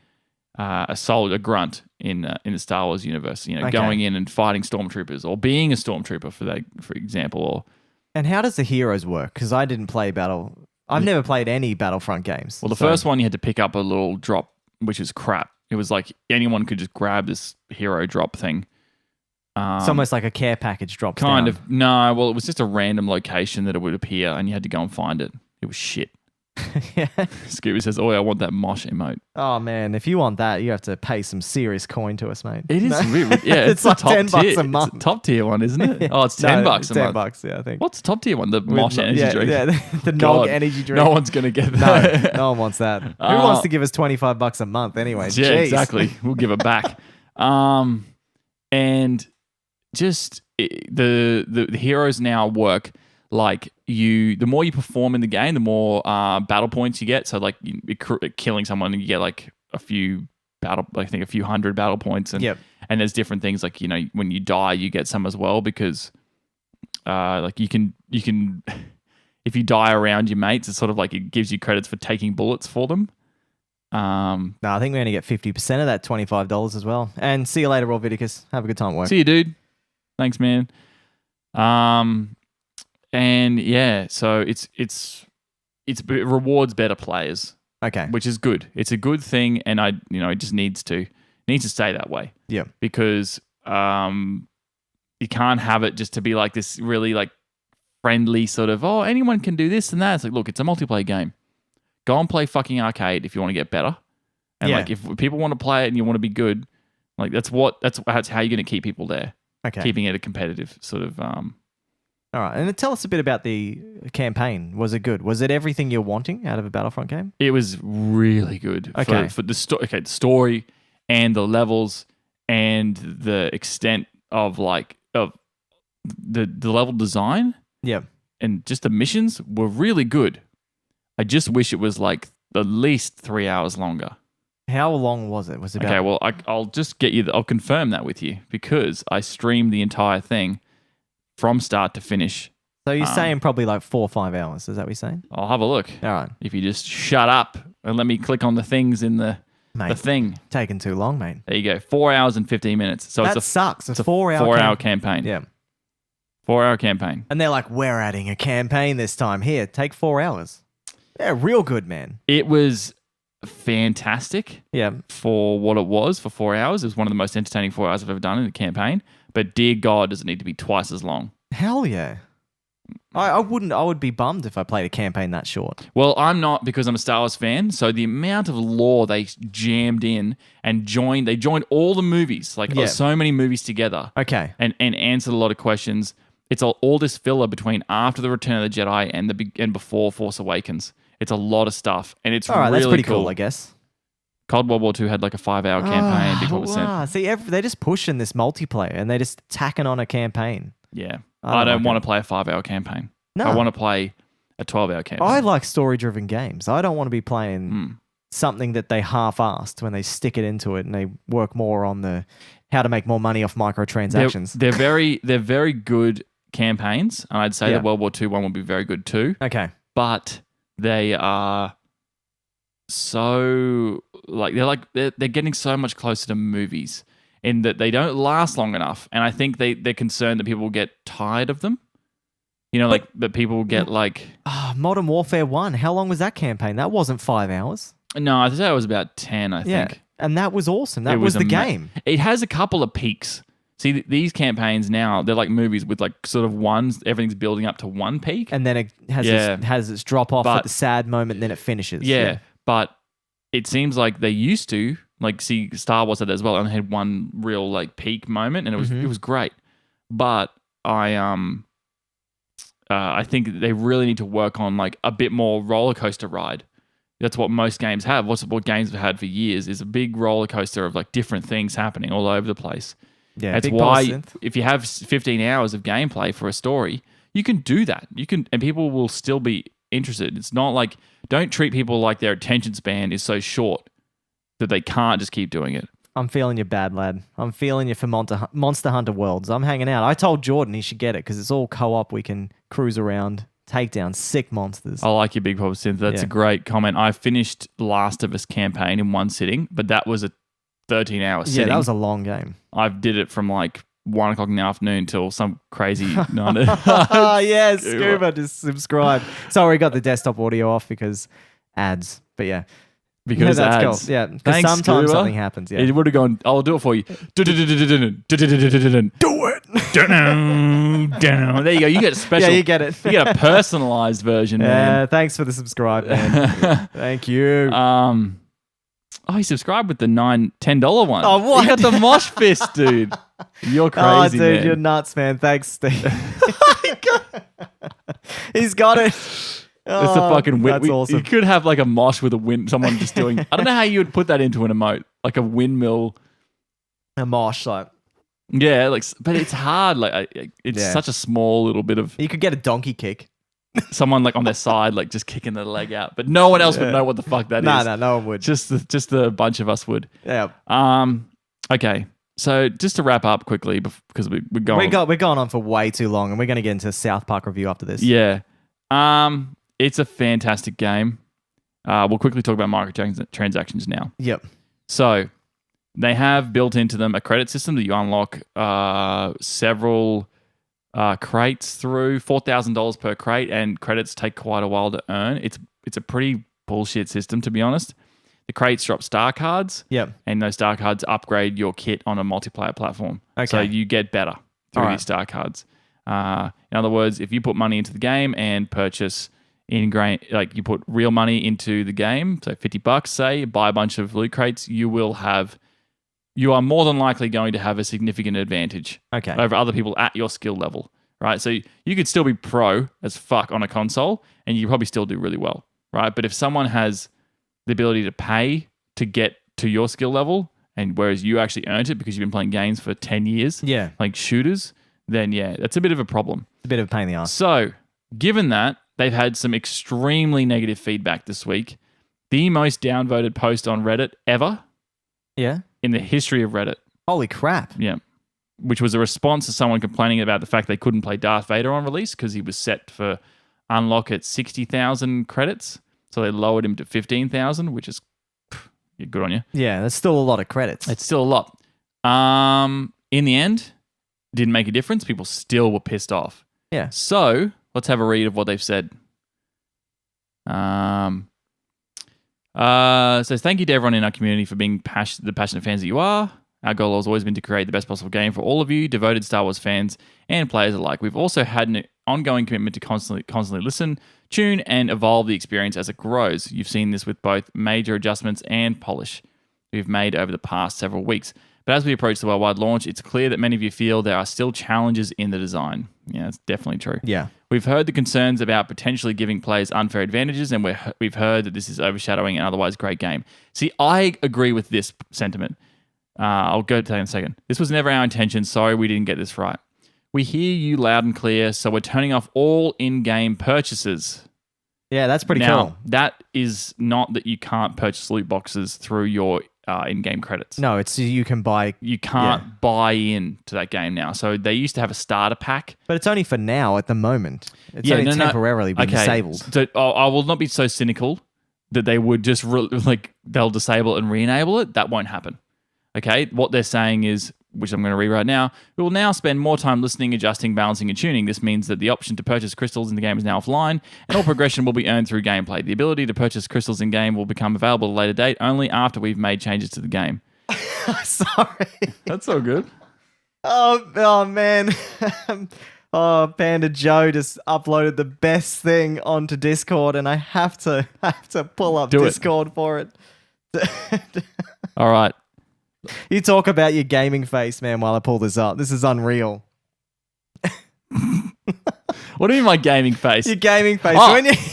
a soldier, a grunt in the Star Wars universe. You know, going in and fighting stormtroopers or being a stormtrooper for example. Or and how does the heroes work? Because I didn't play I've never played any Battlefront games. Well, the first one you had to pick up a little drop, which is crap. It was like anyone could just grab this hero drop thing. It's almost like a care package drop. Kind of. No, well, it was just a random location that it would appear and you had to go and find it. It was shit. Yeah. Scooby says, I want that mosh emote. Oh, man. If you want that, you have to pay some serious coin to us, mate. It is really, yeah. It's like top $10 a month. It's a top tier one, isn't it? Oh, it's $10 a month. $10, yeah, I think. What's the top tier one? The mosh energy drink. Yeah, the Nog energy drink. No one's going to get that. No one wants that. Who wants to give us $25 a month anyway? Yeah, jeez. Exactly. We'll give it back. And just the heroes now work like the more you perform in the game, the more battle points you get. So like killing someone, you get like a few hundred battle points, and there's different things like, you know, when you die, you get some as well because like you can if you die around your mates, it's sort of like it gives you credits for taking bullets for them. No, I think we only get 50% of that $25 as well. And see you later, Rob Viticus. Have a good time at work. See you, dude. Thanks, man. And yeah, so it rewards better players. Okay. Which is good. It's a good thing, and it just needs to stay that way. Yeah. Because you can't have it just to be like this really like friendly sort of, oh, anyone can do this and that. It's like, look, it's a multiplayer game. Go and play fucking arcade if you want to get better. And like if people want to play it and you want to be good, like that's how you're going to keep people there. Okay. Keeping it a competitive sort of All right. And tell us a bit about the campaign. Was it good? Was it everything you're wanting out of a Battlefront game? It was really good. Okay. For the the story and the levels and the extent of the level design. Yeah. And just the missions were really good. I just wish it was like at least 3 hours longer. How long was it? Was it about... Okay, well, I'll just get you... I'll confirm that with you because I streamed the entire thing from start to finish. So you're saying probably like 4 or 5 hours. Is that what you're saying? I'll have a look. All right. If you just shut up and let me click on the things in the thing. Taking too long, mate. There you go. 4 hours and 15 minutes. So that sucks. It's a 4 hour 4 hour campaign. Yeah. 4 hour campaign. And they're like, we're adding a campaign this time. Here, take 4 hours. Yeah, real good, man. It was fantastic. Yeah. For what it was for 4 hours. It was one of the most entertaining 4 hours I've ever done in a campaign. But dear God, does it need to be twice as long. Hell yeah. I would be bummed if I played a campaign that short. Well, I'm not because I'm a Star Wars fan. So the amount of lore they jammed in and they joined all the movies, like so many movies together. Okay. And answered a lot of questions. It's all this filler between after the Return of the Jedi and before Force Awakens. It's a lot of stuff, and it's really that's pretty cool, I guess. Cold World War II had like a 5 hour campaign. Big what was said. See, they're just pushing this multiplayer, and they're just tacking on a campaign. Yeah. I don't want to play a 5 hour campaign. No. I want to play a 12 hour campaign. I like story-driven games. I don't want to be playing something that they half-assed when they stick it into it and they work more on the how to make more money off microtransactions. They're very good campaigns. And I'd say the World War II one would be very good too. Okay. But they are so they're getting so much closer to movies in that they don't last long enough. And I think they're concerned that people will get tired of them. That people will get like... Modern Warfare 1, how long was that campaign? That wasn't 5 hours. No, I'd say it was about 10, I think. And that was awesome. That was the game. It has a couple of peaks. See, these campaigns now, they're like movies with like sort of everything's building up to one peak. And then it has its drop off at the sad moment, and then it finishes. Yeah, but it seems like they used to, like, see, Star Wars had that as well, and they had one real like peak moment, and it was great. But I think they really need to work on like a bit more roller coaster ride. That's what most games have. What games have had for years is a big roller coaster of like different things happening all over the place. Yeah, that's why if you have 15 hours of gameplay for a story, you can do that. And people will still be interested. It's not like, don't treat people like their attention span is so short that they can't just keep doing it. I'm feeling you bad, lad. I'm feeling you for Monster Hunter Worlds. I'm hanging out. I told Jordan he should get it because it's all co-op. We can cruise around, take down sick monsters. I like your Big Pop Synth. That's a great comment. I finished Last of Us campaign in one sitting, but that was a 13-hour sitting. Yeah, that was a long game. I did it from like 1 o'clock in the afternoon till some crazy night. Yeah, Scuba, just subscribe. Sorry, got the desktop audio off because ads. But yeah. Because that's ads. Cool. Yeah, because sometimes something happens. Yeah, it would have gone. I'll do it for you. Do it. There you go. You get a special. Yeah, you get it. You get a personalized version, man. Yeah, thanks for the subscribe, man. Thank you. He subscribed with the $10 one. Oh, what? You got the mosh fist, dude. You're crazy, oh, dude, man. You're nuts, man. Thanks, Steve. He's got it. It's a fucking that's awesome. You could have like a mosh with a wind. Someone just doing. I don't know how you would put that into an emote, like a windmill. A mosh, like. Yeah, like, but it's hard. Like, it's such a small little bit of. You could get a donkey kick. Someone like on their side, like just kicking their leg out, but no one else would know what the fuck that is. No one would. Just a bunch of us would. Yeah. Okay. So just to wrap up quickly, because we're going, we're going on for way too long, and we're going to get into South Park review after this. Yeah, it's a fantastic game. We'll quickly talk about microtransactions now. Yep. So they have built into them a credit system that you unlock several crates through, $4,000 per crate, and credits take quite a while to earn. It's a pretty bullshit system, to be honest. The crates drop star cards, and those star cards upgrade your kit on a multiplayer platform. Okay. So you get better through these star cards. In other words, if you put money into the game and purchase like you put real money into the game, so $50, say, buy a bunch of loot crates, you are more than likely going to have a significant advantage over other people at your skill level, right? So you could still be pro as fuck on a console, and you probably still do really well, right? But if someone has the ability to pay to get to your skill level, and whereas you actually earned it because you've been playing games for 10 years, like shooters, then that's a bit of a problem. It's a bit of a pain in the ass. So given that, they've had some extremely negative feedback this week. The most downvoted post on Reddit ever. Yeah. In the history of Reddit. Holy crap. Yeah. Which was a response to someone complaining about the fact they couldn't play Darth Vader on release because he was set for unlock at 60,000 credits. So they lowered him to 15,000, which is good on you. Yeah, that's still a lot of credits. It's still a lot. In the end, didn't make a difference. People still were pissed off. Yeah. So let's have a read of what they've said. So thank you to everyone in our community for being the passionate fans that you are. Our goal has always been to create the best possible game for all of you, devoted Star Wars fans and players alike. We've also had an ongoing commitment to constantly listen, tune, and evolve the experience as it grows. You've seen this with both major adjustments and polish we've made over the past several weeks. But as we approach the worldwide launch, it's clear that many of you feel there are still challenges in the design. Yeah, that's definitely true. Yeah. We've heard the concerns about potentially giving players unfair advantages, and we've heard that this is overshadowing an otherwise great game. See, I agree with this sentiment. I'll go to that in a second. This was never our intention. Sorry we didn't get this right. We hear you loud and clear, so we're turning off all in-game purchases. Yeah, that's pretty now, cool. That is not that you can't purchase loot boxes through your in-game credits. No, it's you can buy. You can't buy in to that game now. So they used to have a starter pack. But it's only for now at the moment. It's only temporarily been disabled. So I will not be so cynical that they would just they'll disable and re-enable it. That won't happen. Okay, what they're saying is, which I'm going to read right now, we will now spend more time listening, adjusting, balancing, and tuning. This means that the option to purchase crystals in the game is now offline, and all progression will be earned through gameplay. The ability to purchase crystals in game will become available at a later date, only after we've made changes to the game. Sorry. That's all good. Oh man. Panda Joe just uploaded the best thing onto Discord, and I have to pull up Discord for it. All right. You talk about your gaming face, man, while I pull this up. This is unreal. What do you mean my gaming face? Your gaming face.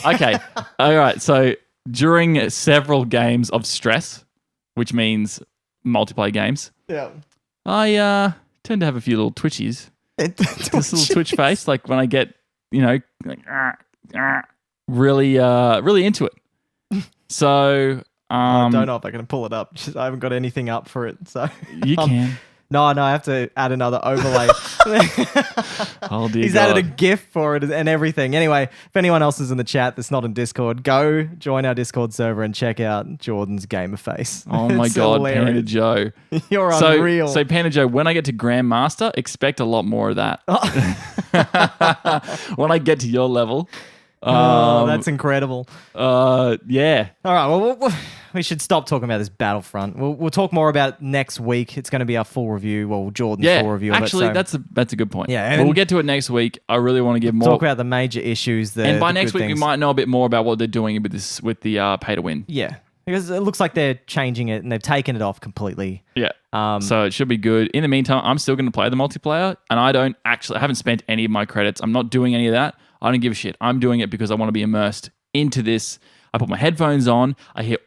Okay. All right. So during several games of stress, which means multiplayer games, I tend to have a few little twitchies. This little twitch face, like when I get, really into it. So... I don't know if I can pull it up. I haven't got anything up for it. So you can. No, I have to add another overlay. Oh, dear He's God. added a GIF for it and everything. Anyway, if anyone else is in the chat that's not in Discord, go join our Discord server and check out Jordan's gamer face. Oh my God, hilarious. Panda Joe. You're unreal. So Panda Joe, when I get to Grandmaster, expect a lot more of that. When I get to your level. That's incredible. Yeah. All right. Well, we should stop talking about this Battlefront. We'll talk more about it next week. It's going to be our full review. Well, Jordan's full review. Actually, of it, so. that's a good point. Yeah, but we'll get to it next week. I really want to give more. Talk about the major issues. And by next week, we might know a bit more about what they're doing with the pay to win. Yeah, because it looks like they're changing it and they've taken it off completely. Yeah. So it should be good. In the meantime, I'm still going to play the multiplayer, and I haven't spent any of my credits. I'm not doing any of that. I don't give a shit. I'm doing it because I want to be immersed into this. I put my headphones on. I hear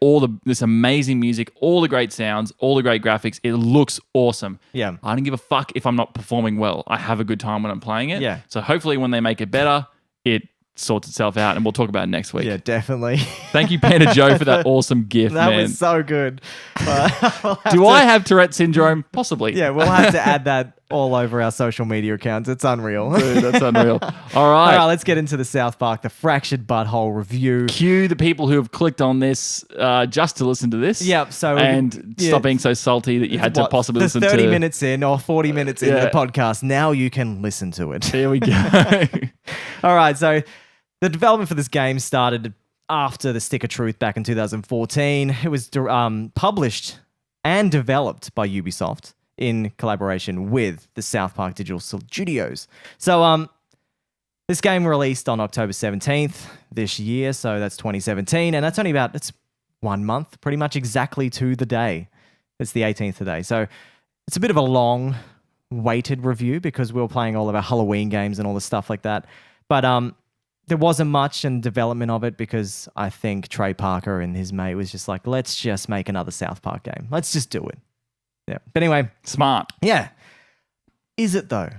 this amazing music, all the great sounds, all the great graphics. It looks awesome. Yeah. I don't give a fuck if I'm not performing well. I have a good time when I'm playing it. Yeah. So hopefully when they make it better, it sorts itself out, and we'll talk about it next week. Yeah, definitely. Thank you, Panda Joe, for that awesome gift, That man. was so good. Do I have Tourette syndrome? Possibly. Yeah, we'll have to add that all over our social media accounts. It's unreal. Dude, that's unreal. All All right. right, let's get into the South Park, the Fractured Butthole review. Cue the people who have clicked on this just to listen to this. Yep. So And stop being so salty that you had to possibly listen to 30 minutes in or 40 minutes in Yeah. the podcast. Now you can listen to it. Here we go. All right, so the development for this game started after the Stick of Truth back in 2014. It was published and developed by Ubisoft in collaboration with the South Park Digital Studios. So this game released on October 17th this year, so that's 2017, and that's only it's 1 month, pretty much exactly to the day. It's the 18th today. So it's a bit of a long weighted review because we were playing all of our Halloween games and all the stuff like that. But there wasn't much in development of it because I think Trey Parker and his mate was just like, let's just make another South Park game. Let's just do it. Yeah. But anyway. Smart. Yeah. Is it though?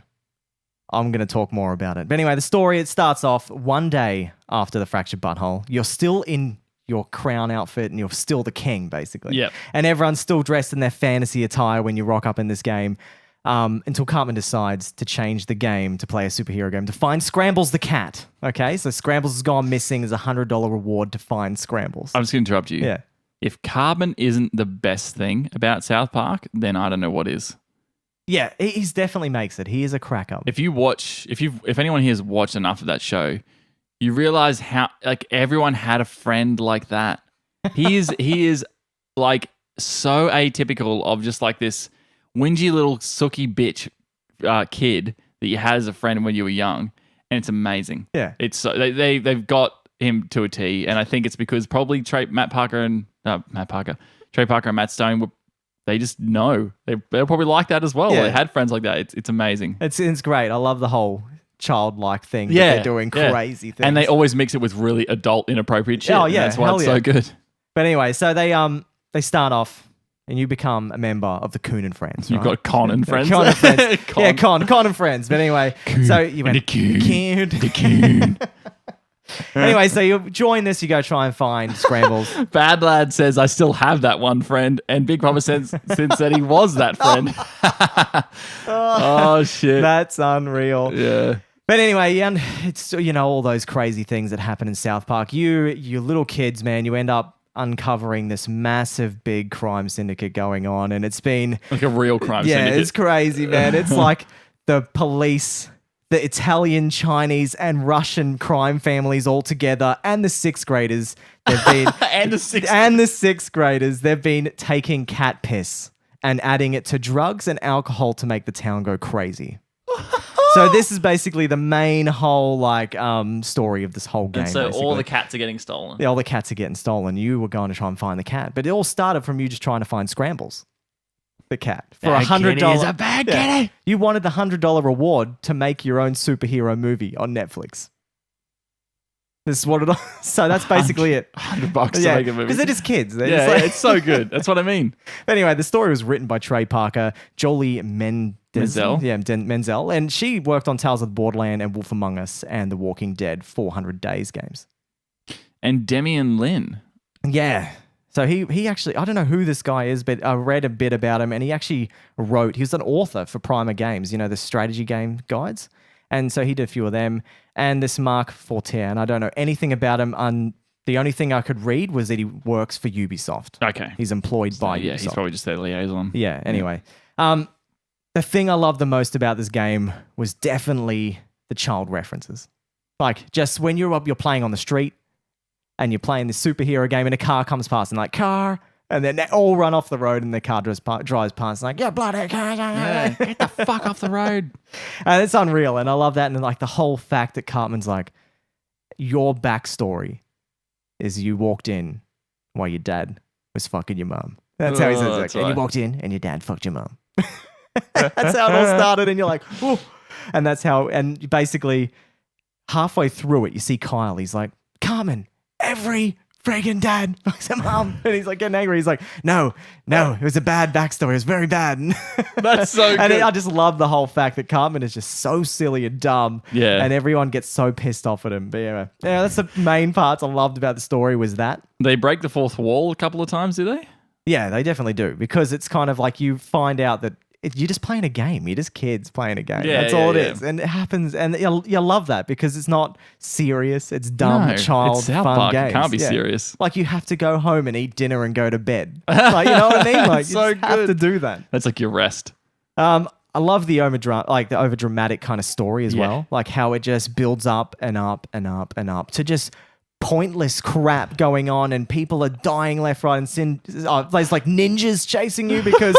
I'm going to talk more about it. But anyway, the story, it starts off one day after the Fractured Butthole. You're still in your crown outfit and you're still the king, basically. Yep. And everyone's still dressed in their fantasy attire when you rock up in this game. Until Cartman decides to change the game to play a superhero game to find Scrambles the cat. Okay, so Scrambles has gone missing. There's a $100 reward to find Scrambles. I'm just going to interrupt you. Yeah. If Carbon isn't the best thing about South Park, then I don't know what is. Yeah, he's definitely makes it. He is a crack up. If anyone here has watched enough of that show, you realize how like everyone had a friend like that. He is like so atypical of just like this whingy little sooky bitch kid that you had as a friend when you were young, and it's amazing. Yeah, it's so they've got him to a T, and I think it's because probably Trey Parker and Matt Stone they just know they're probably like that as well. Yeah. They had friends like that. It's amazing. It's great. I love the whole childlike thing. that they're doing crazy things, and they always mix it with really adult inappropriate shit. Oh yeah, that's why it's so good. But anyway, so they start off. And you become a member of the Coon and Friends. You've got Con and Friends. Con and Friends. Yeah, Con and Friends. But anyway, so you went the Coon. Anyway, so you join this. You go try and find Scrambles. Bad Lad says, "I still have that one friend," and Big Papa since said he was that friend. Oh shit, that's unreal. Yeah. But anyway, it's all those crazy things that happen in South Park. You little kids, man, you end up uncovering this massive big crime syndicate going on, and it's been like a real crime syndicate. Yeah, it's crazy, man. It's like the police, the Italian, Chinese, and Russian crime families all together, and the sixth graders. They've been and the sixth graders. They've been taking cat piss and adding it to drugs and alcohol to make the town go crazy. So this is basically the main whole story of this whole game. And so basically. all the cats are getting stolen. Yeah, all the cats are getting stolen. You were going to try and find the cat, but it all started from you just trying to find Scrambles, the cat, for $100. Is a bad kitty. You wanted the $100 reward to make your own superhero movie on Netflix. This is what it. So that's basically it. $100 to make a movie because they're just kids. It's so good. That's what I mean. Anyway, the story was written by Trey Parker, Jolie Menzel. Yeah, Menzel. And she worked on Tales of the Borderland and Wolf Among Us and The Walking Dead 400 Days games. And Demian Lin. Yeah. So he actually, I don't know who this guy is, but I read a bit about him, and he actually wrote, he was an author for Primer Games, the strategy game guides. And so he did a few of them. And this Mark Fortier, I don't know anything about him. The only thing I could read was that he works for Ubisoft. Okay. He's employed by Ubisoft. Yeah, he's probably just their liaison. Yeah, anyway. The thing I loved the most about this game was definitely the child references. Like, just when you're playing on the street and you're playing this superhero game and a car comes past and car, and then they all run off the road and the car drives past and bloody car. Yeah, get the fuck off the road. And it's unreal. And I love that. And the whole fact that Cartman's your backstory is you walked in while your dad was fucking your mum. That's how he says it. And you walked in and your dad fucked your mum. That's how it all started. And you're like, ooh. And that's how, and basically halfway through it, you see Kyle. He's like, Cartman, every friggin' dad fucks her mom. And he's like getting angry. He's like, no, it was a bad backstory. It was very bad. That's so And good. I just love the whole fact that Cartman is just so silly and dumb. Yeah. And everyone gets so pissed off at him. But yeah, that's the main parts I loved about the story was that. They break the fourth wall a couple of times, do they? Yeah, they definitely do. Because it's kind of like you find out that you're just playing a game. You're just kids playing a game. Yeah, That's all it yeah. is. And it happens. And you love that because it's not serious. It's dumb, No, child, it's South fun Park. games. It can't be Yeah. serious. Like you have to go home and eat dinner and go to bed. Like, you know what I mean? Like you So just have good. to do that. That's like your rest. I love the over dramatic kind of story as Yeah. well. Like how it just builds up and up and up and up to just pointless crap going on and people are dying left, right, and there's like ninjas chasing you because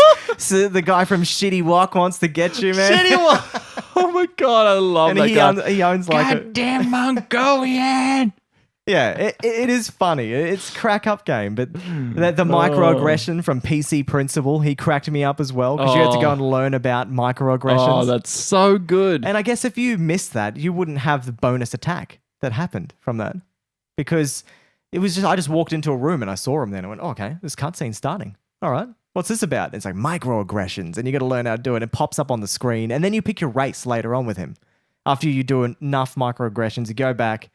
the guy from Shitty Walk wants to get you, man. Shitty Walk. Oh my God, I love And that guy. he owns like Goddamn Mongolian. yeah, it is funny. It's a crack up game, but the microaggression from PC Principle, he cracked me up as well because you had to go and learn about microaggressions. Oh, that's so good. And I guess if you missed that, you wouldn't have the bonus attack that happened from that. Because it was just, I just walked into a room and I saw him then. I went, oh, okay, this cutscene's starting. All right, what's this about? And it's like microaggressions and you got to learn how to do it. It pops up on the screen and then you pick your race later on with him. After you do enough microaggressions, you go back,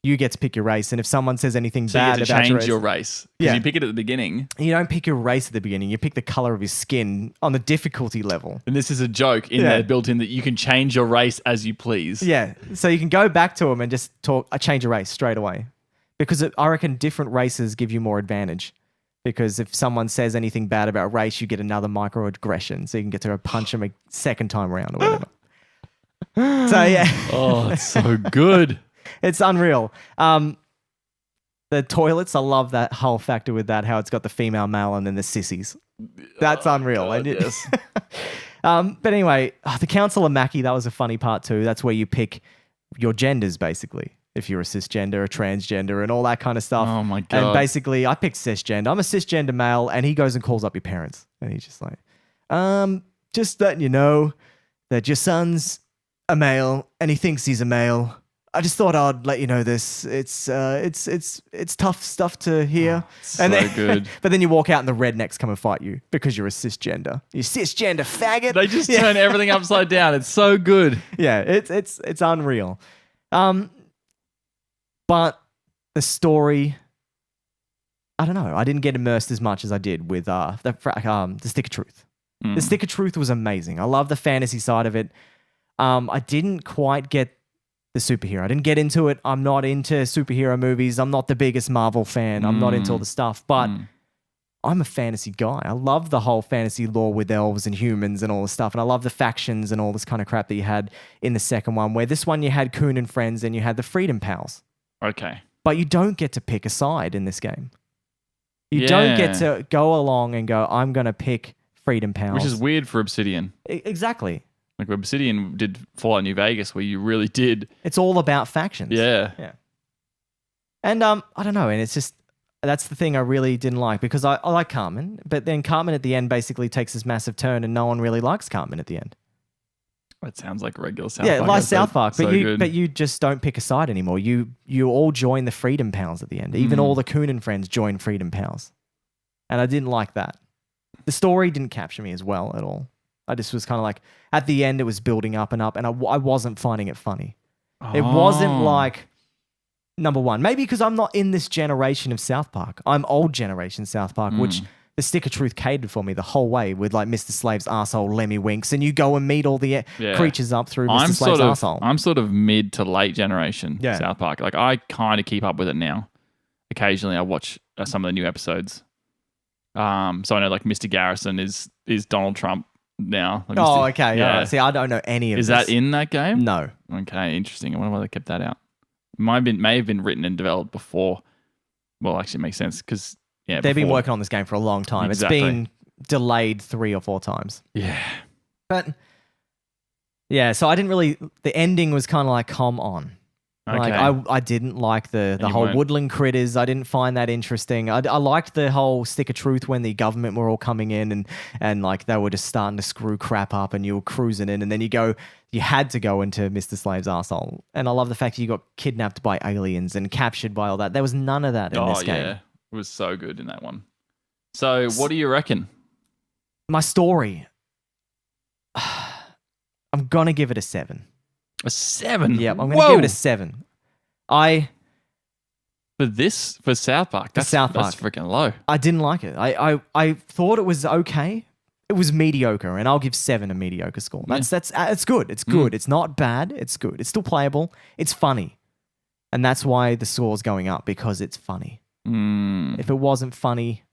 you get to pick your race. And if someone says anything So you bad get to about change your your race. Because you pick it at the beginning. you don't pick your race at the beginning. You pick the color of his skin on the difficulty level. And this is a joke in there built in that you can change your race as you please. Yeah. So you can go back to him and just change your race straight away. Because I reckon different races give you more advantage. Because if someone says anything bad about race, you get another microaggression. So you can get to go punch them a second time around or whatever. So yeah. Oh, it's so good. It's unreal. The toilets, I love that whole factor with that, how it's got the female, male, and then the sissies. That's unreal. God, yes. But anyway, the Council of Mackie, that was a funny part too. That's where you pick your genders, basically. If you're a cisgender, a transgender, and all that kind of stuff. Oh my God. And basically, I picked cisgender. I'm a cisgender male, and he goes and calls up your parents. And he's just like, just letting you know that your son's a male, and he thinks he's a male. I just thought I'd let you know this. It's tough stuff to hear. So good. But then you walk out and the rednecks come and fight you because you're a cisgender. You cisgender faggot. They just turn everything upside down. It's so good. Yeah, it's unreal. But the story, I don't know. I didn't get immersed as much as I did with the Stick of Truth. The Stick of Truth was amazing. I love the fantasy side of it. I didn't quite get the superhero. I didn't get into it. I'm not into superhero movies. I'm not the biggest Marvel fan. I'm not into all the stuff. But I'm a fantasy guy. I love the whole fantasy lore with elves and humans and all this stuff. And I love the factions and all this kind of crap that you had in the second one, where this one you had Coon and Friends and you had the Freedom Pals. Okay. But you don't get to pick a side in this game. You don't get to go along and go, I'm going to pick Freedom Pals. Which is weird for Obsidian. Exactly. Like Obsidian did Fallout New Vegas, where you really did. It's all about factions. Yeah. Yeah. And I don't know. And it's just, that's the thing I really didn't like because I like Cartman, but then Cartman at the end basically takes this massive turn and no one really likes Cartman at the end. That sounds like a regular South Yeah, Park. like episode. South Park, So good. but you just don't pick a side anymore. You all join the Freedom Pals at the end. Even all the Coon and Friends join Freedom Pals. And I didn't like that. The story didn't capture me as well at all. I just was kind of like, at the end, it was building up and up, and I wasn't finding it funny. It wasn't like, number one, maybe because I'm not in this generation of South Park. I'm old generation South Park, which the Stick of Truth catered for me the whole way with like Mr. Slave's arsehole Lemmy Winks, and you go and meet all the creatures up through Mr. Slave's arsehole. I'm sort of mid to late generation South Park. Like I kind of keep up with it now. Occasionally I watch some of the new episodes. So I know like Mr. Garrison is Donald Trump now. Like Okay. Yeah. See, I don't know any of this. Is that in that game? No. Okay, interesting. I wonder why they kept that out. May have been written and developed before. Well, actually, it makes sense because they've been working on this game for a long time. Exactly. It's been delayed 3 or 4 times. Yeah. But yeah, so I didn't really. The ending was kind of like, come on. Like Okay. I didn't like the you whole weren't- woodland critters. I didn't find that interesting. I liked the whole stick of truth when the government were all coming in and like they were just starting to screw crap up and you were cruising in and then you had to go into Mr. Slave's arsehole. And I love the fact that you got kidnapped by aliens and captured by all that. There was none of that in this game. Yeah. It was so good in that one. So what do you reckon? My story, I'm going to give it a 7. A 7? Yep, I'm going to give it a 7. For South Park, that's freaking low. I didn't like it. I thought it was okay. It was mediocre, and I'll give 7 a mediocre score. It's good. It's good. It's not bad. It's good. It's still playable. It's funny, and that's why the score's going up because it's funny. If it wasn't funny,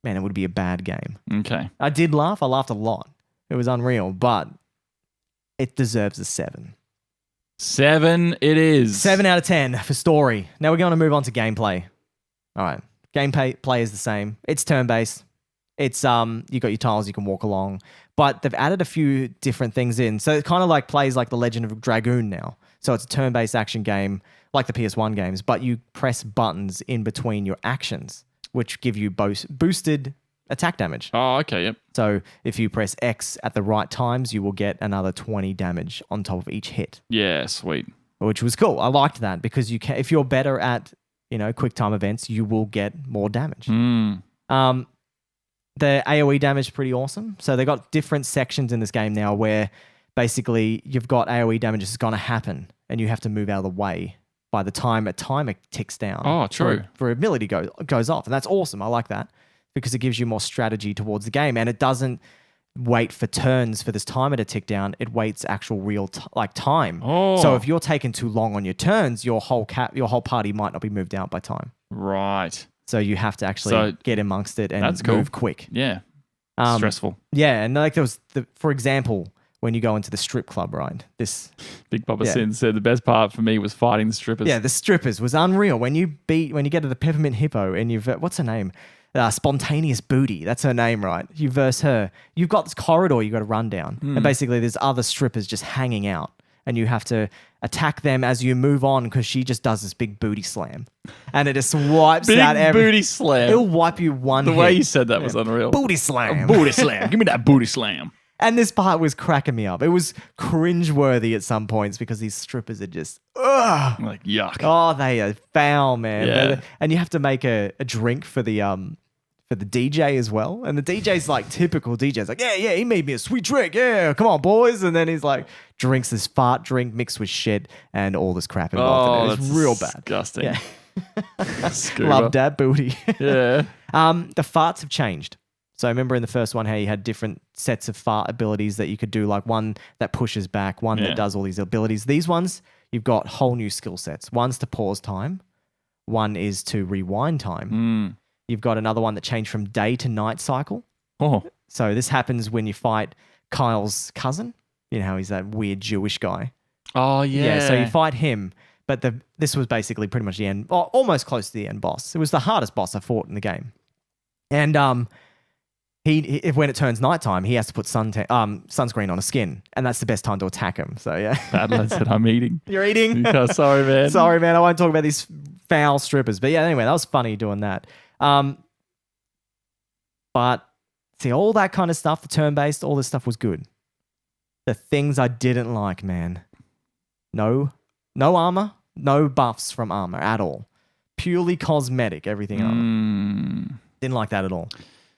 man, it would be a bad game. Okay. I did laugh. I laughed a lot. It was unreal, but it deserves a 7. 7 it is. 7 out of 10 for story. Now we're going to move on to gameplay. All right. Gameplay is the same. It's turn-based. It's you got your tiles you can walk along, but they've added a few different things in. So it kind of like plays like The Legend of Dragoon now. So it's a turn-based action game like the PS1 games, but you press buttons in between your actions, which give you boosted attack damage. Oh, okay, yep. So if you press X at the right times, you will get another 20 damage on top of each hit. Yeah, sweet. Which was cool. I liked that because you can, if you're better at, quick time events, you will get more damage. The AoE damage is pretty awesome. So they got different sections in this game now where basically you've got AoE damage is going to happen and you have to move out of the way by the time a timer ticks down. Oh, true. For ability goes off. And that's awesome. I like that because it gives you more strategy towards the game and it doesn't wait for turns for this timer to tick down. It waits actual real time. Oh. So if you're taking too long on your turns, your whole party might not be moved out by time. Right. So you have to actually get amongst it and that's cool. move quick. Yeah. Stressful. Yeah, and like there was for example, when you go into the strip club, right? Big Papa Sin said the best part for me was fighting the strippers. Yeah, the strippers was unreal. When you get to the Peppermint Hippo and what's her name? Spontaneous Booty. That's her name, right? You verse her. You've got this corridor you got to run down. And basically there's other strippers just hanging out. And you have to attack them as you move on because she just does this big booty slam. And it just wipes out Big booty slam. It'll wipe you one The hit. way you said that was unreal. Booty slam. Booty slam. Give me that booty slam. And this part was cracking me up. It was cringeworthy at some points because these strippers are just, ugh. Like, yuck. Oh, they are foul, man. Yeah. And you have to make a drink for the DJ as well. And the DJ's like typical DJ's like, yeah, he made me a sweet drink. Yeah, come on, boys. And then he's like, drinks this fart drink mixed with shit and all this crap involved in it. It's real bad. Disgusting. Yeah. Scuba. Love that booty. Yeah. The farts have changed. So I remember in the first one how you had different sets of fart abilities that you could do, like one that pushes back, one that does all these abilities. These ones, you've got whole new skill sets. One's to pause time. One is to rewind time. You've got another one that changed from day to night cycle. Oh. So this happens when you fight Kyle's cousin. You know how he's that weird Jewish guy. Oh, yeah. Yeah, so you fight him. But this was basically pretty much the end, almost close to the end boss. It was the hardest boss I fought in the game. And when it turns nighttime, he has to put sunscreen on his skin. And that's the best time to attack him. So, yeah. Bad lad said, I'm eating. You're eating? Oh, sorry, man. Sorry, man. I won't talk about these foul strippers. But yeah, anyway, that was funny doing that. But see, all that kind of stuff, the turn-based, all this stuff was good. The things I didn't like, man. No armor, no buffs from armor at all. Purely cosmetic, everything armor. Didn't like that at all.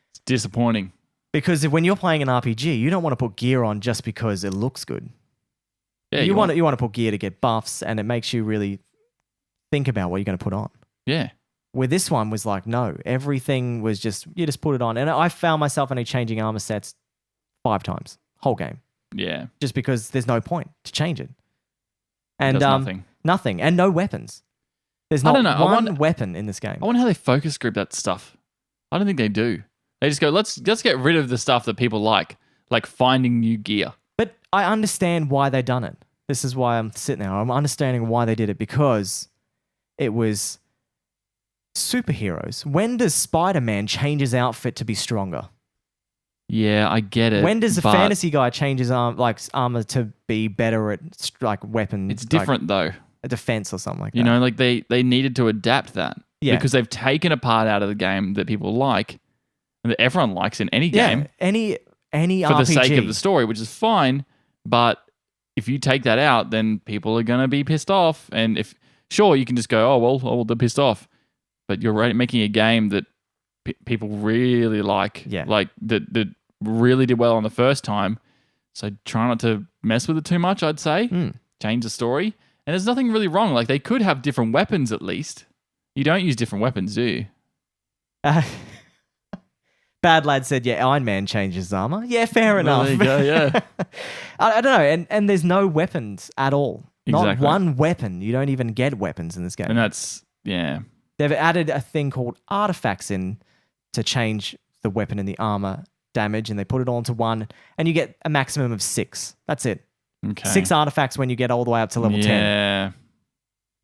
It's disappointing. Because when you're playing an RPG, you don't want to put gear on just because it looks good. Yeah, you want to put gear to get buffs, and it makes you really think about what you're going to put on. Yeah. Where this one was like, no, everything was you just put it on. And I found myself only changing armor sets 5 times, whole game. Yeah. Just because there's no point to change it. And nothing. Nothing. And no weapons. There's not one weapon in this game. I wonder how they focus group that stuff. I don't think they do. They just go, let's get rid of the stuff that people like finding new gear. But I understand why they done it. This is why I'm sitting there. I'm understanding why they did it because it was superheroes. When does Spider-Man change his outfit to be stronger? Yeah, I get it. When does a fantasy guy change his armor to be better at weapons? It's different though. a defense or something like that. You know, like they needed to adapt that. Yeah. Because they've taken a part out of the game that people like and that everyone likes in any yeah, game any for RPG. the sake of the story, which is fine. But if you take that out, then people are going to be pissed off. And if sure, you can just go, oh well, they're pissed off. But you're making a game that people really like, like that really did well on the first time. So try not to mess with it too much. I'd say change the story, and there's nothing really wrong. Like they could have different weapons at least. You don't use different weapons, do you? Bad Lad said, yeah, Iron Man changes his armor. Yeah, fair enough. There you go, yeah. I don't know. And there's no weapons at all. Exactly. Not one weapon. You don't even get weapons in this game. And that's, yeah. They've added a thing called artifacts in to change the weapon and the armor damage, and they put it all into one, and you get a maximum of 6. That's it. Okay. 6 artifacts when you get all the way up to level 10. Yeah.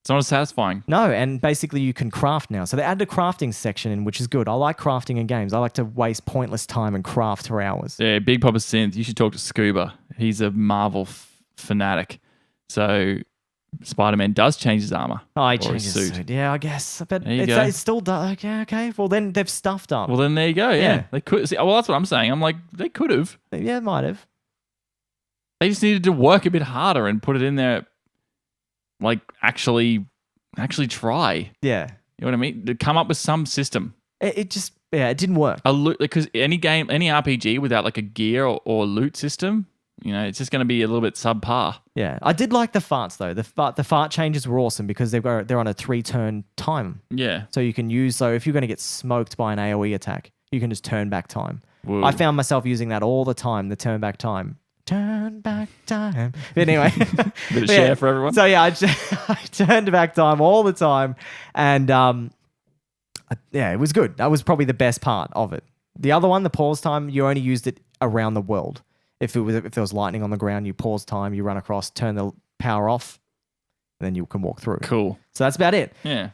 It's not as satisfying. No, and basically you can craft now. So they added a crafting section in, which is good. I like crafting in games. I like to waste pointless time and craft for hours. Yeah, Big Papa Synth, you should talk to Scuba. He's a Marvel fanatic. So Spider-Man does change his armor. Oh, he or changes his his suit. Yeah, I guess. But There you go. it's still done. Okay. Well, then they've stuffed up. Well, then there you go. Yeah. Yeah. They could. See, well, that's what I'm saying. I'm like, they could have. Yeah, might have. They just needed to work a bit harder and put it in there, like actually try. Yeah. You know what I mean? To come up with some system. It just, it didn't work. A loot, because any game, any RPG without like a gear or loot system, you know, it's just going to be a little bit subpar. Yeah. I did like the farts, though. The fart changes were awesome because they're on a 3-turn time. Yeah. So you can use, if you're going to get smoked by an AoE attack, you can just turn back time. Whoa. I found myself using that all the time, the turn back time. Turn back time. But anyway. Bit of share for everyone. So yeah, I turned back time all the time. And it was good. That was probably the best part of it. The other one, the pause time, you only used it around the world. If there was lightning on the ground, you pause time, you run across, turn the power off, and then you can walk through. Cool. So that's about it. Yeah.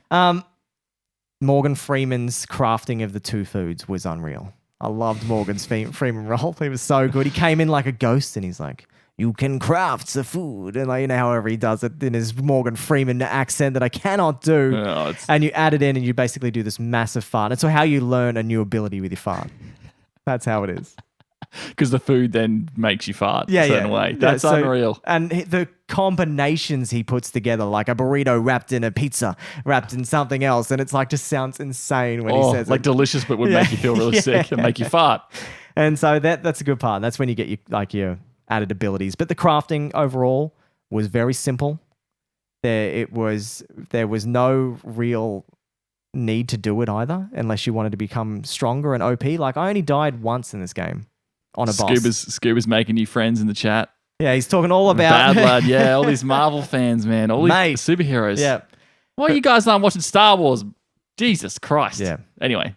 Morgan Freeman's crafting of the 2 foods was unreal. I loved Morgan's Freeman role. He was so good. He came in like a ghost and he's like, you can craft the food. And like, however he does it in his Morgan Freeman accent that I cannot do. Oh, and you add it in and you basically do this massive fart. It's how you learn a new ability with your fart. That's how it is. Because the food then makes you fart a certain way. That's unreal. And the combinations he puts together, like a burrito wrapped in a pizza, wrapped in something else, and it's like just sounds insane when he says like it. Delicious, but would make you feel really sick and make you fart. And so that's a good part. That's when you get your added abilities. But the crafting overall was very simple. There was no real need to do it either, unless you wanted to become stronger and OP. Like I only died once in this game. On a boss. Scuba's making new friends in the chat. Yeah, he's talking all about... Bad Lad, yeah. All these Marvel fans, man. All these superheroes. Yeah. Why you guys aren't watching Star Wars? Jesus Christ. Yeah. Anyway.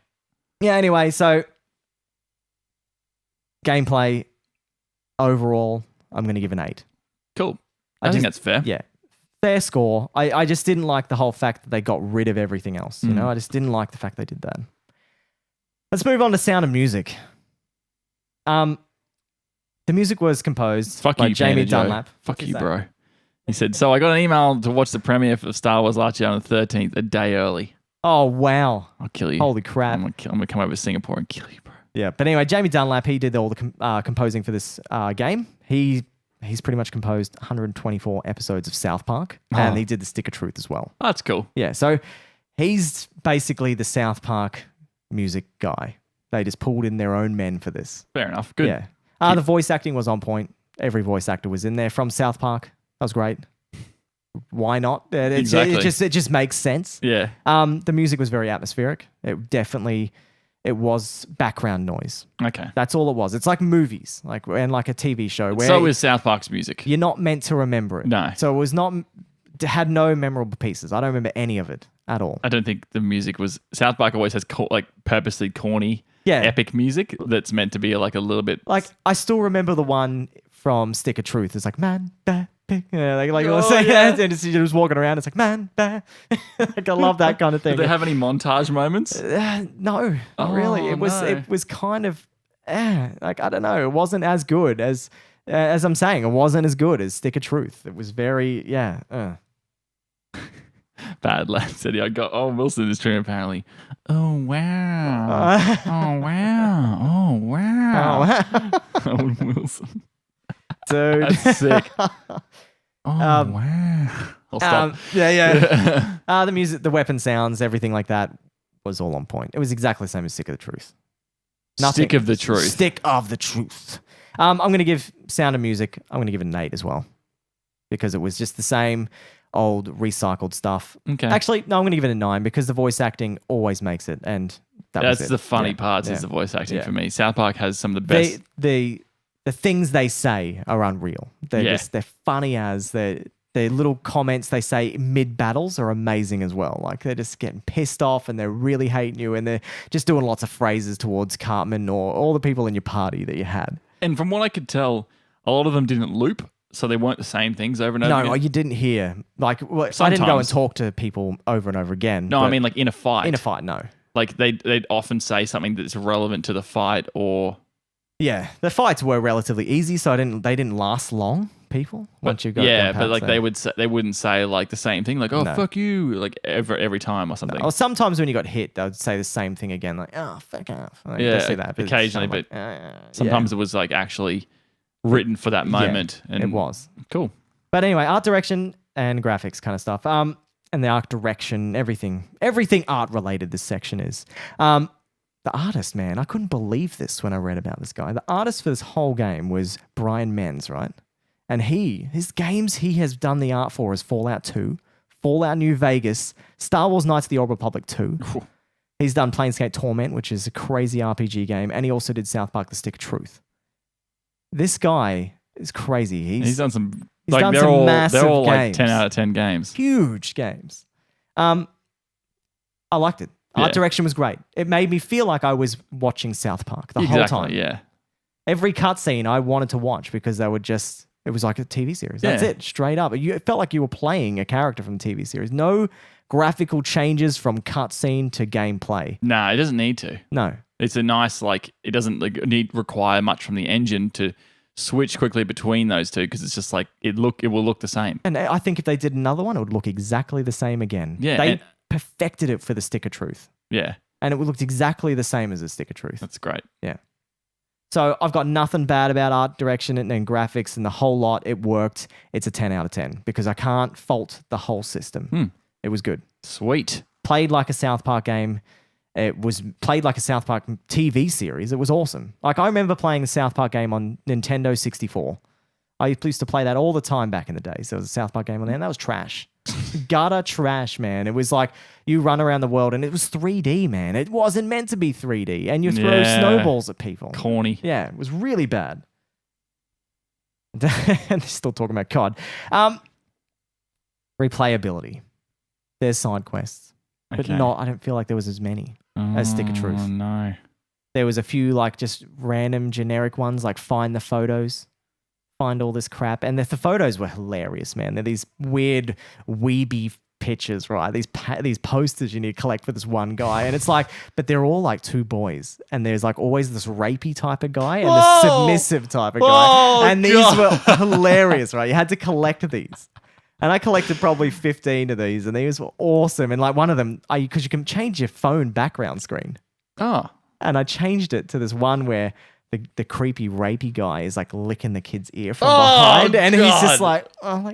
Yeah, anyway, so... Gameplay, overall, I'm going to give an 8. Cool. I think that's fair. Yeah. Fair score. I just didn't like the whole fact that they got rid of everything else. You know, I just didn't like the fact they did that. Let's move on to sound and music. The music was composed by Jamie Dunlap. Fuck you, bro. He said, so I got an email to watch the premiere for Star Wars Last Year on the 13th, a day early. Oh, wow. I'll kill you. Holy crap. I'm gonna come over to Singapore and kill you, bro. Yeah, but anyway, Jamie Dunlap, he did all the composing for this game. He's pretty much composed 124 episodes of South Park, and he did the Stick of Truth as well. Oh, that's cool. Yeah, so he's basically the South Park music guy. They just pulled in their own men for this. Fair enough. Good. Yeah. The voice acting was on point. Every voice actor was in there from South Park. That was great. Why not? Exactly. It just makes sense. Yeah. The music was very atmospheric. It was background noise. Okay. That's all it was. It's like movies, and like a TV show. Where so is South Park's music. You're not meant to remember it. No. So it was not. Had no memorable pieces. I don't remember any of it at all. I don't think the music was. South Park always has purposely corny, epic music that's meant to be like a little bit. Like I still remember the one from Stick of Truth. It's like man, bah, pig. And it's just walking around. It's like man, bah. Like I love that kind of thing. Did they have any montage moments? No, not really. It was kind of like I don't know. It wasn't as good as I'm saying. It wasn't as good as Stick of Truth. It was very Bad lad said, I got Owen Wilson in this stream apparently. Oh, wow. Oh, wow. Oh, wow. Owen Wilson. Dude. That's sick. Oh, wow. I'll stop. The music, the weapon sounds, everything like that was all on point. It was exactly the same as Stick of the Truth. Stick of the Truth. Stick of the Truth. I'm going to give Sound of Music, I'm going to give it an 8 as well. Because it was just the same old recycled stuff. Okay. Actually, no, I'm going to give it a 9 because the voice acting always makes it. And that's the funny parts is the voice acting for me. South Park has some of the best. The things they say are unreal. They're funny as their little comments they say mid battles are amazing as well. Like they're just getting pissed off and they're really hating you and they're just doing lots of phrases towards Cartman or all the people in your party that you had. And from what I could tell, a lot of them didn't loop, so they weren't the same things over and over again. No, you didn't hear. Like I didn't go and talk to people over and over again. No, I mean like in a fight. In a fight, no. Like they'd often say something that's relevant to the fight or... Yeah, the fights were relatively easy, so they didn't last long. People, once you got but like they wouldn't say like the same thing, like fuck you, like every time or something. No. Or sometimes when you got hit, they would say the same thing again, like fuck off. Like, yeah, they say that occasionally, but sometimes it was like actually written for that moment. Yeah, and it was cool. But anyway, art direction and graphics kind of stuff. And the art direction, everything art related. This section is. The artist, man, I couldn't believe this when I read about this guy. The artist for this whole game was Brian Menz, right? And his games he has done the art for is Fallout 2, Fallout New Vegas, Star Wars Knights of the Old Republic 2. He's done Planescape Torment, which is a crazy RPG game, and he also did South Park: The Stick of Truth. This guy is crazy. He's done some. He's done some massive they're all games. like 10 out of 10 games. Huge games. I liked it. Art direction was great. It made me feel like I was watching South Park the whole time. Yeah. Every cutscene I wanted to watch because they were just, it was like a TV series. That's it, straight up. It felt like you were playing a character from the TV series. No graphical changes from cutscene to gameplay. Nah, it doesn't need to. No. It's a nice, like, it doesn't require much from the engine to switch quickly between those two because it's just like, it will look the same. And I think if they did another one, it would look exactly the same again. Yeah. They perfected it for the Stick of Truth. Yeah. And it looked exactly the same as the Stick of Truth. That's great. Yeah. So I've got nothing bad about art direction and graphics and the whole lot. It worked. It's a 10 out of 10 because I can't fault the whole system. It was good. Sweet. Played like a South Park game. It was played like a South Park TV series. It was awesome. Like I remember playing the South Park game on Nintendo 64. I used to play that all the time back in the day. So it was a South Park game on there and that was trash. Gutter trash, man. It was like you run around the world and it was 3D, man. It wasn't meant to be 3D and you throw snowballs at people. Corny. Yeah, it was really bad. And they're still talking about COD. Replayability. There's side quests, but I don't feel like there was as many as Stick of Truth. Oh, no. There was a few like just random generic ones like find the photos. Find all this crap, and the photos were hilarious, man. They're these weird weeby pictures, right? These posters you need to collect for this one guy, and it's like, but they're all like two boys, and there's like always this rapey type of guy and the submissive type of guy, and these were hilarious, right? You had to collect these, and I collected probably 15 of these, and these were awesome. And like one of them, because you can change your phone background screen, and I changed it to this one where. The creepy rapey guy is like licking the kid's ear from behind, and he's just like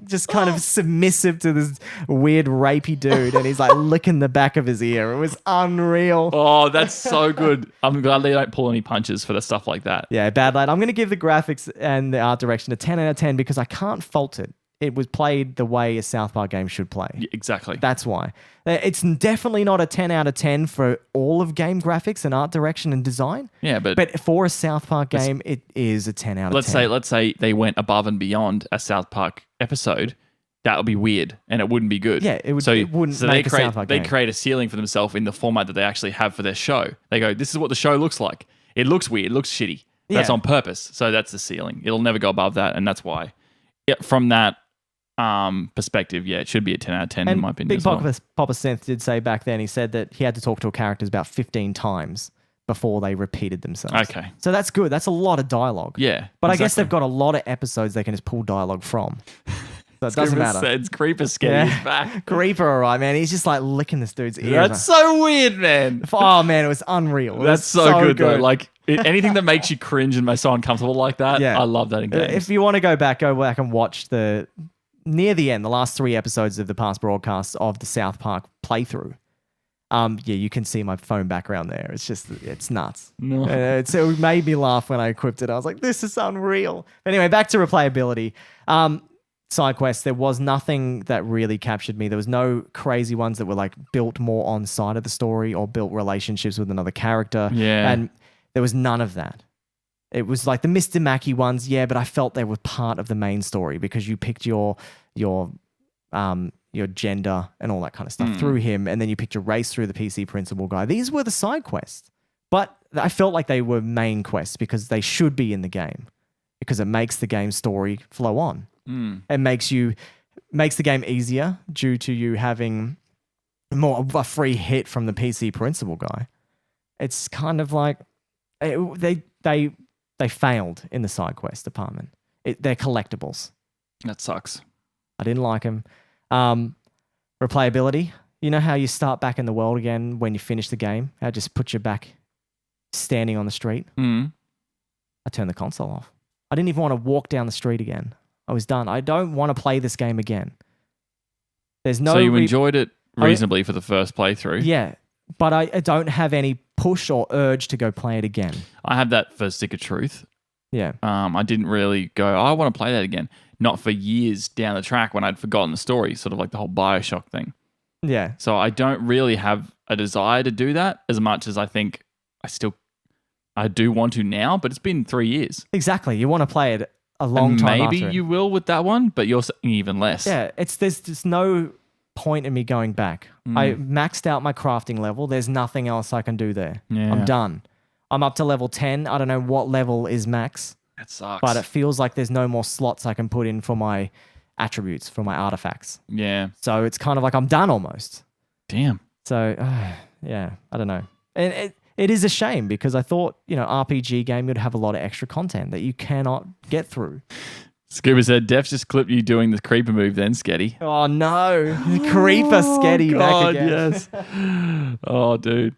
just kind of submissive to this weird rapey dude, and he's like licking the back of his ear. It was unreal. Oh, that's so good. I'm glad they don't pull any punches for the stuff like that. Yeah, bad lad. I'm going to give the graphics and the art direction a 10 out of 10 because I can't fault it. It was played the way a South Park game should play. Yeah, exactly. That's why. It's definitely not a 10 out of 10 for all of game graphics and art direction and design. Yeah, but for a South Park game, it is a 10 out of 10. Let's say they went above and beyond a South Park episode. That would be weird and it wouldn't be good. Yeah, it wouldn't make a South Park game. They create a ceiling for themselves in the format that they actually have for their show. They go, this is what the show looks like. It looks weird. It looks shitty. That's on purpose. So that's the ceiling. It'll never go above that, and that's why. Yeah, from that perspective, it should be a 10 out of 10 in my opinion. Big Papa Synth did say back then, he said that he had to talk to characters about 15 times before they repeated themselves. Okay. So that's good. That's a lot of dialogue. Yeah. But I guess they've got a lot of episodes they can just pull dialogue from. So it doesn't matter. Said Creeper Sketty is back. Creeper, all right, man. He's just like licking this dude's ear. That's so weird, man. Oh, man, it was unreal. It That's was so good, though. Like, anything that makes you cringe and makes so uncomfortable like that, Yeah. I love that in games. If you want to go back and watch near the end, the last 3 episodes of the past broadcasts of the South Park playthrough. Yeah, you can see my phone background there. It's nuts. No. It made me laugh when I equipped it. I was like, this is unreal. Anyway, back to replayability. Side quests, there was nothing that really captured me. There was no crazy ones that were like built more on side of the story or built relationships with another character. Yeah. And there was none of that. It was like the Mr. Mackey ones, yeah, but I felt they were part of the main story because you picked your gender and all that kind of stuff through him, and then you picked your race through the PC principal guy. These were the side quests, but I felt like they were main quests because they should be in the game because it makes the game story flow on. It makes the game easier due to you having more of a free hit from the PC principal guy. It's kind of like they failed in the side quest department. They're collectibles. That sucks. I didn't like them. Replayability. You know how you start back in the world again when you finish the game? How it just puts you back standing on the street? I turned the console off. I didn't even want to walk down the street again. I was done. I don't want to play this game again. There's no. So you enjoyed it reasonably for the first playthrough? Yeah, but I don't have any push or urge to go play it again. I have that for Stick of Truth. Yeah. I didn't really go, I want to play that again. Not for years down the track when I'd forgotten the story, sort of like the whole Bioshock thing. Yeah. So I don't really have a desire to do that as much as I think I do want to now, but it's been 3 years. Exactly. You want to play it a long time maybe after. you will with that one, but you're saying even less. Yeah, there's just no point in me going back. I maxed out my crafting level. There's nothing else I can do there. Yeah. I'm done. I'm up to level 10. I don't know what level is max. That sucks. But it feels like there's no more slots I can put in for my attributes, for my artifacts. Yeah. So it's kind of like I'm done almost. Damn. So, yeah, I don't know. And it is a shame because I thought, RPG game would have a lot of extra content that you cannot get through. Scuba said, Def just clipped you doing the creeper move then, Sketty. Oh, no. Creeper Sketty back again. Yes. Oh, dude.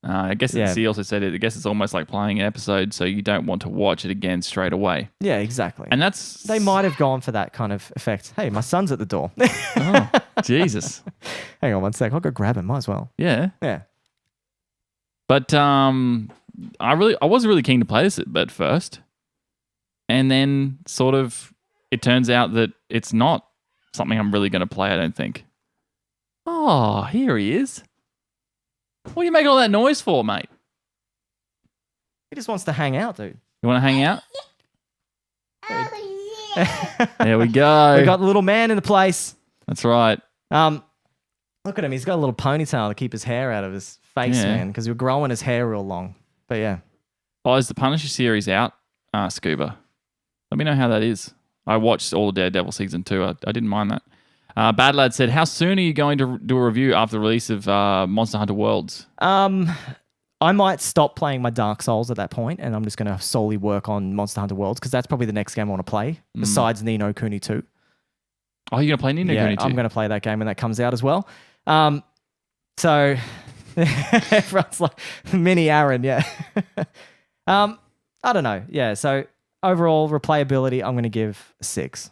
I guess he also said it. I guess it's almost like playing an episode, so you don't want to watch it again straight away. Yeah, exactly. And that's... They might have gone for that kind of effect. Hey, my son's at the door. Oh, Jesus. Hang on one sec. I'll go grab him. Might as well. Yeah. Yeah. But I wasn't really keen to play this at first. And then sort of it turns out that it's not something I'm really going to play, I don't think. Oh, here he is. What are you making all that noise for, mate? He just wants to hang out, dude. You want to hang out? There we go. We got the little man in the place. That's right. Look at him. He's got a little ponytail to keep his hair out of his face, man, because we're growing his hair real long. But yeah. Oh, is the Punisher series out, Scuba? Let me know how that is. I watched all of Daredevil season 2. I didn't mind that. Bad Lad said, how soon are you going to do a review after the release of Monster Hunter Worlds? I might stop playing my Dark Souls at that point, and I'm just going to solely work on Monster Hunter Worlds, because that's probably the next game I want to play, besides Ni no Kuni 2. Oh, you're going to play Ni no Kuni 2? I'm going to play that game when that comes out as well. So everyone's like, mini Aaron, yeah. I don't know. Yeah, so overall replayability, I'm going to give a 6.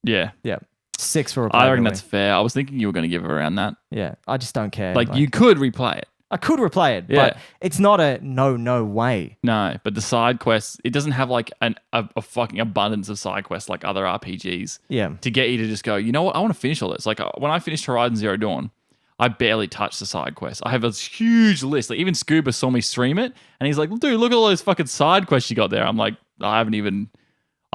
Yeah. Yeah. 6 for replayability. I reckon that's fair. I was thinking you were going to give it around that. Yeah, I just don't care. Like you could replay it. I could replay it, but it's not a no way. No, but the side quests, it doesn't have like a fucking abundance of side quests like other RPGs. Yeah. To get you to just go, you know what? I want to finish all this. Like when I finished Horizon Zero Dawn, I barely touched the side quests. I have a huge list. Like even Scuba saw me stream it and he's like, dude, look at all those fucking side quests you got there. I'm like, I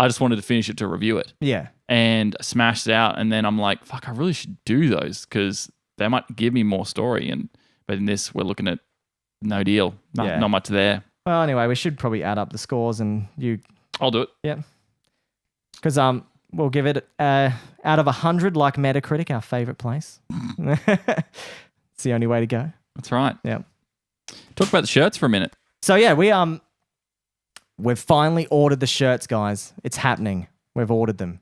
just wanted to finish it to review it. Yeah. And smashed it out. And then I'm like, fuck, I really should do those because they might give me more story. But in this, we're looking at no deal. Not much there. Well, anyway, we should probably add up the scores and you... I'll do it. Yeah. Because we'll give it out of 100 like Metacritic, our favorite place. It's the only way to go. That's right. Yeah. Talk about the shirts for a minute. So yeah, we've finally ordered the shirts, guys. It's happening. We've ordered them.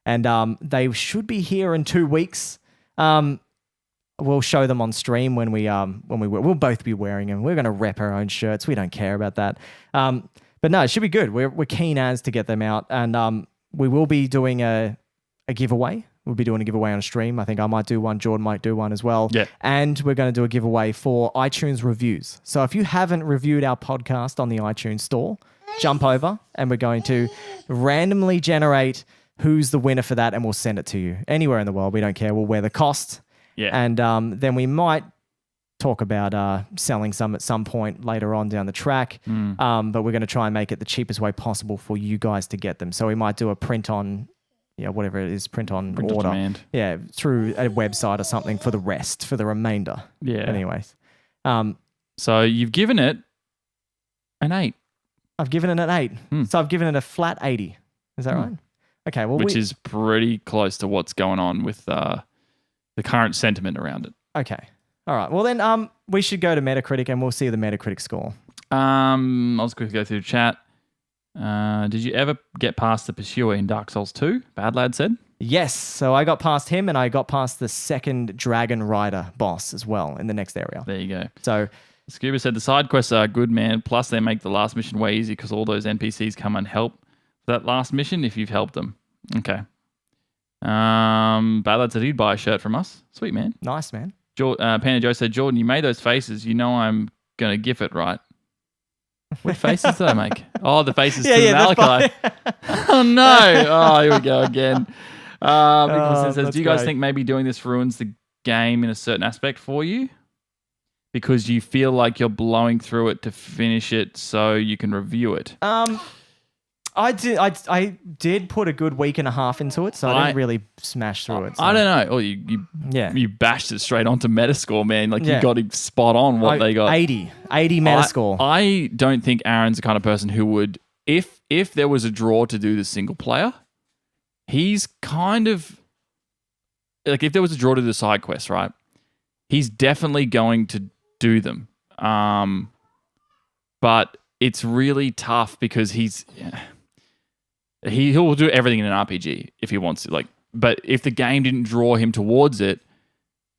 and they should be here in 2 weeks. We'll show them on stream when we'll both be wearing them. We're going to rep our own shirts. We don't care about that. But no, it should be good. We're keen as to get them out, and we will be doing a giveaway. We'll be doing a giveaway on a stream. I think I might do one. Jordan might do one as well. Yeah. And we're going to do a giveaway for iTunes reviews. So if you haven't reviewed our podcast on the iTunes store, jump over and we're going to randomly generate who's the winner for that, and we'll send it to you anywhere in the world. We don't care. We'll wear the cost. Yeah. And then we might talk about selling some at some point later on down the track. But we're going to try and make it the cheapest way possible for you guys to get them. So we might do a print on, whatever it is, print on order. Demand. Yeah, through a website or something for the remainder. Yeah. Anyways. So you've given it an 8. I've given it an 8. So I've given it a flat 80. Is that right? Okay. Well, which is pretty close to what's going on with the current sentiment around it. Okay. All right. Well, then we should go to Metacritic and we'll see the Metacritic score. I'll just quickly go through the chat. Did you ever get past the Pursuer in Dark Souls 2? Bad Lad said. Yes. So I got past him and I got past the second Dragon Rider boss as well in the next area. There you go. So Scuba said the side quests are good, man. Plus they make the last mission way easy because all those NPCs come and help that last mission if you've helped them. Okay. Bad Lad said he'd buy a shirt from us. Sweet, man. Nice, man. Panda Joe said, Jordan, you made those faces. You know I'm going to gif it, right? What faces did I make? Oh, the faces to Malachi. Oh, no. Oh, here we go again. Says, do you guys think maybe doing this ruins the game in a certain aspect for you? Because you feel like you're blowing through it to finish it so you can review it. I did put a good week and a half into it, so I didn't really smash through it. So. I don't know. Oh, you bashed it straight onto Metascore, man. Like you got it spot on what they got. 80 Metascore. I don't think Aaron's the kind of person who would, if there was a draw to do the single player, he's kind of like, if there was a draw to do the side quests, right? He's definitely going to do them. But it's really tough because he'll do everything in an RPG if he wants to. Like, but if the game didn't draw him towards it,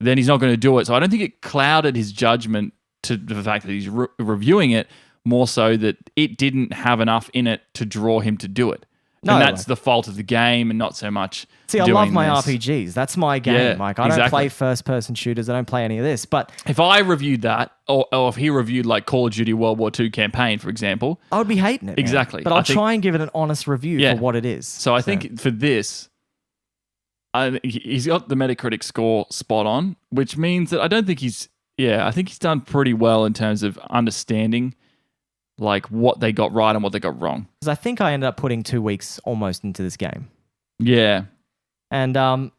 then he's not going to do it. So I don't think it clouded his judgment to the fact that he's reviewing it, more so that it didn't have enough in it to draw him to do it. And that's the fault of the game and not so much. See, I love my RPGs. That's my game. Like, I don't play first-person shooters. I don't play any of this. But if I reviewed that, or if he reviewed like Call of Duty World War II campaign, for example, I would be hating it. Exactly. Man. But I'll try and give it an honest review for what it is. So I think for this, he's got the Metacritic score spot on, which means that I don't think I think he's done pretty well in terms of understanding like what they got right and what they got wrong. Because I think I ended up putting 2 weeks almost into this game. Yeah. And at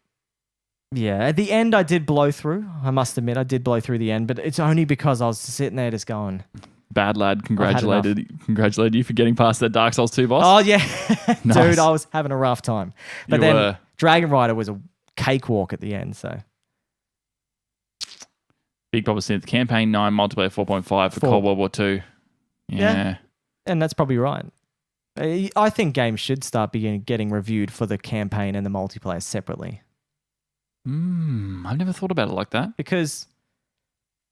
the end I did blow through. I must admit I did blow through the end, but it's only because I was sitting there just going, Bad Lad congratulated you for getting past that Dark Souls 2 boss. Oh yeah. Nice. Dude, I was having a rough time. But then Dragon Rider was a cakewalk at the end, so Big Papa said campaign 9, multiplayer 4.5 for Cold World War 2. Yeah. And that's probably right. I think games should start getting reviewed for the campaign and the multiplayer separately. I've never thought about it like that. Because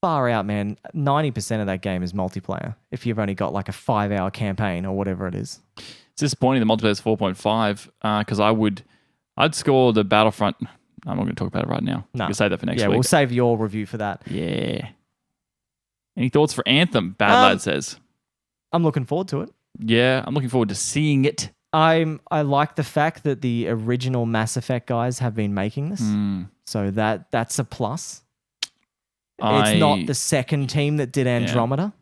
far out, man, 90% of that game is multiplayer if you've only got like a 5-hour campaign or whatever it is. It's disappointing the multiplayer is 4.5 because I'd score the Battlefront. I'm not going to talk about it right now. No. We'll save that for next week. Yeah, we'll save your review for that. Yeah. Any thoughts for Anthem? Bad Lad says. I'm looking forward to it. Yeah, I'm looking forward to seeing it. I like the fact that the original Mass Effect guys have been making this. So that's a plus. It's not the second team that did Andromeda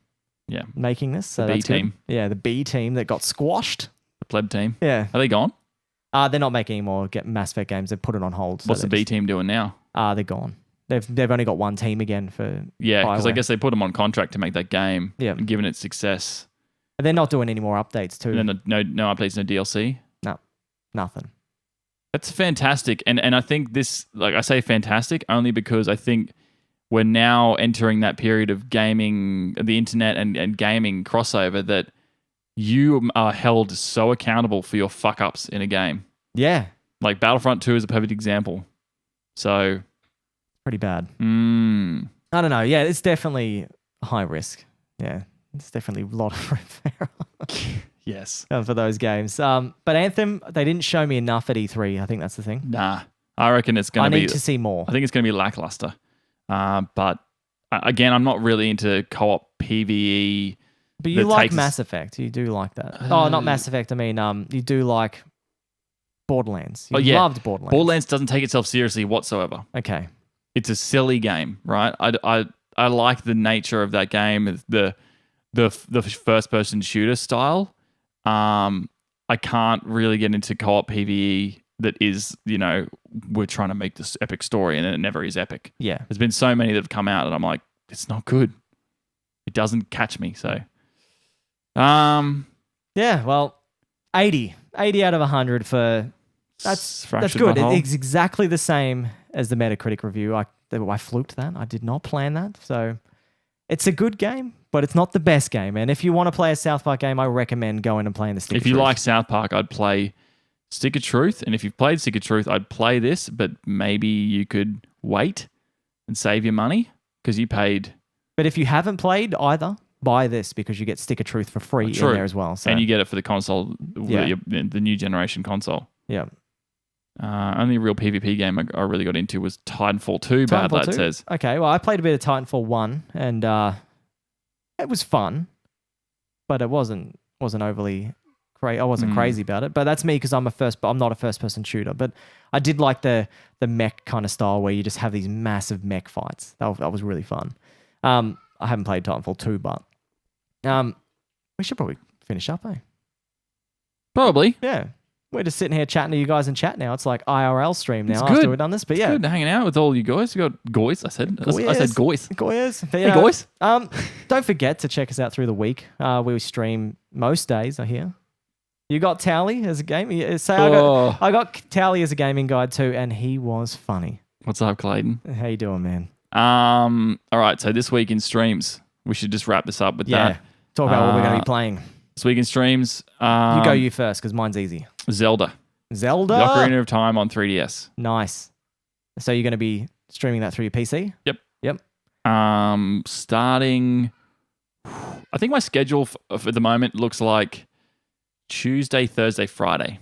making this. So the B team. Good. Yeah, the B team that got squashed. The pleb team. Yeah. Are they gone? They're not making any more Mass Effect games. They've put it on hold. So what's the B team doing now? They're gone. They've only got one team again for because I guess they put them on contract to make that game. Yeah. And given its success. And they're not doing any more updates too. No updates, no DLC? No, nothing. That's fantastic. And I think this, like I say fantastic, only because I think we're now entering that period of gaming, the internet and gaming crossover that you are held so accountable for your fuck-ups in a game. Yeah. Like Battlefront 2 is a perfect example. So Pretty bad. mm, I don't know. Yeah, it's definitely high risk. Yeah, it's definitely a lot of yes. for those games. But Anthem, they didn't show me enough at E3. I think that's the thing. Nah. I reckon it's going I to be... need to see more. I think it's going to be lackluster. But again, I'm not really into co-op PvE. But you like Mass Effect. You do like that. Oh, not Mass Effect. I mean, you do like Borderlands. You loved Borderlands. Borderlands doesn't take itself seriously whatsoever. Okay. It's a silly game, right? I like the nature of that game, the first person shooter style. I can't really get into co-op PvE that is, we're trying to make this epic story and it never is epic. Yeah. There's been so many that have come out and I'm like, it's not good. It doesn't catch me. So, yeah, well, 80 out of 100 for that's good. It's exactly the same as the Metacritic review. I fluked that. I did not plan that. So it's a good game, but it's not the best game. And if you want to play a South Park game, I recommend going and playing the Stick of Truth. If you like South Park, I'd play Stick of Truth. And if you've played Stick of Truth, I'd play this, but maybe you could wait and save your money because you paid. But if you haven't played either, buy this because you get Stick of Truth for free in there as well. So. And you get it for the console, the new generation console. Yeah. Only real PvP game I really got into was Titanfall 2, Bad Lad says. Okay, well, I played a bit of Titanfall 1 and it was fun, but it wasn't overly crazy. I wasn't crazy about it, but that's me because I'm not a first-person shooter, but I did like the mech kind of style where you just have these massive mech fights. That was really fun. I haven't played Titanfall 2, but we should probably finish up, eh? Probably. Yeah. We're just sitting here chatting to you guys in chat now. It's like IRL stream now after we've done this. But it's good hanging out with all you guys. You got Goys, I said. I said Goys. Goys. Hey, Goys. Don't forget to check us out through the week. We stream most days, I hear. You got Tally as a game. I got Tally as a gaming guide too, and he was funny. What's up, Clayton? How you doing, man? All right, so this week in streams, we should just wrap this up with that. Talk about what we're going to be playing. This week in streams. You first, because mine's easy. Zelda. The Ocarina of Time on 3DS. Nice. So you're going to be streaming that through your PC? Yep. Starting... I think my schedule for the moment looks like Tuesday, Thursday, Friday.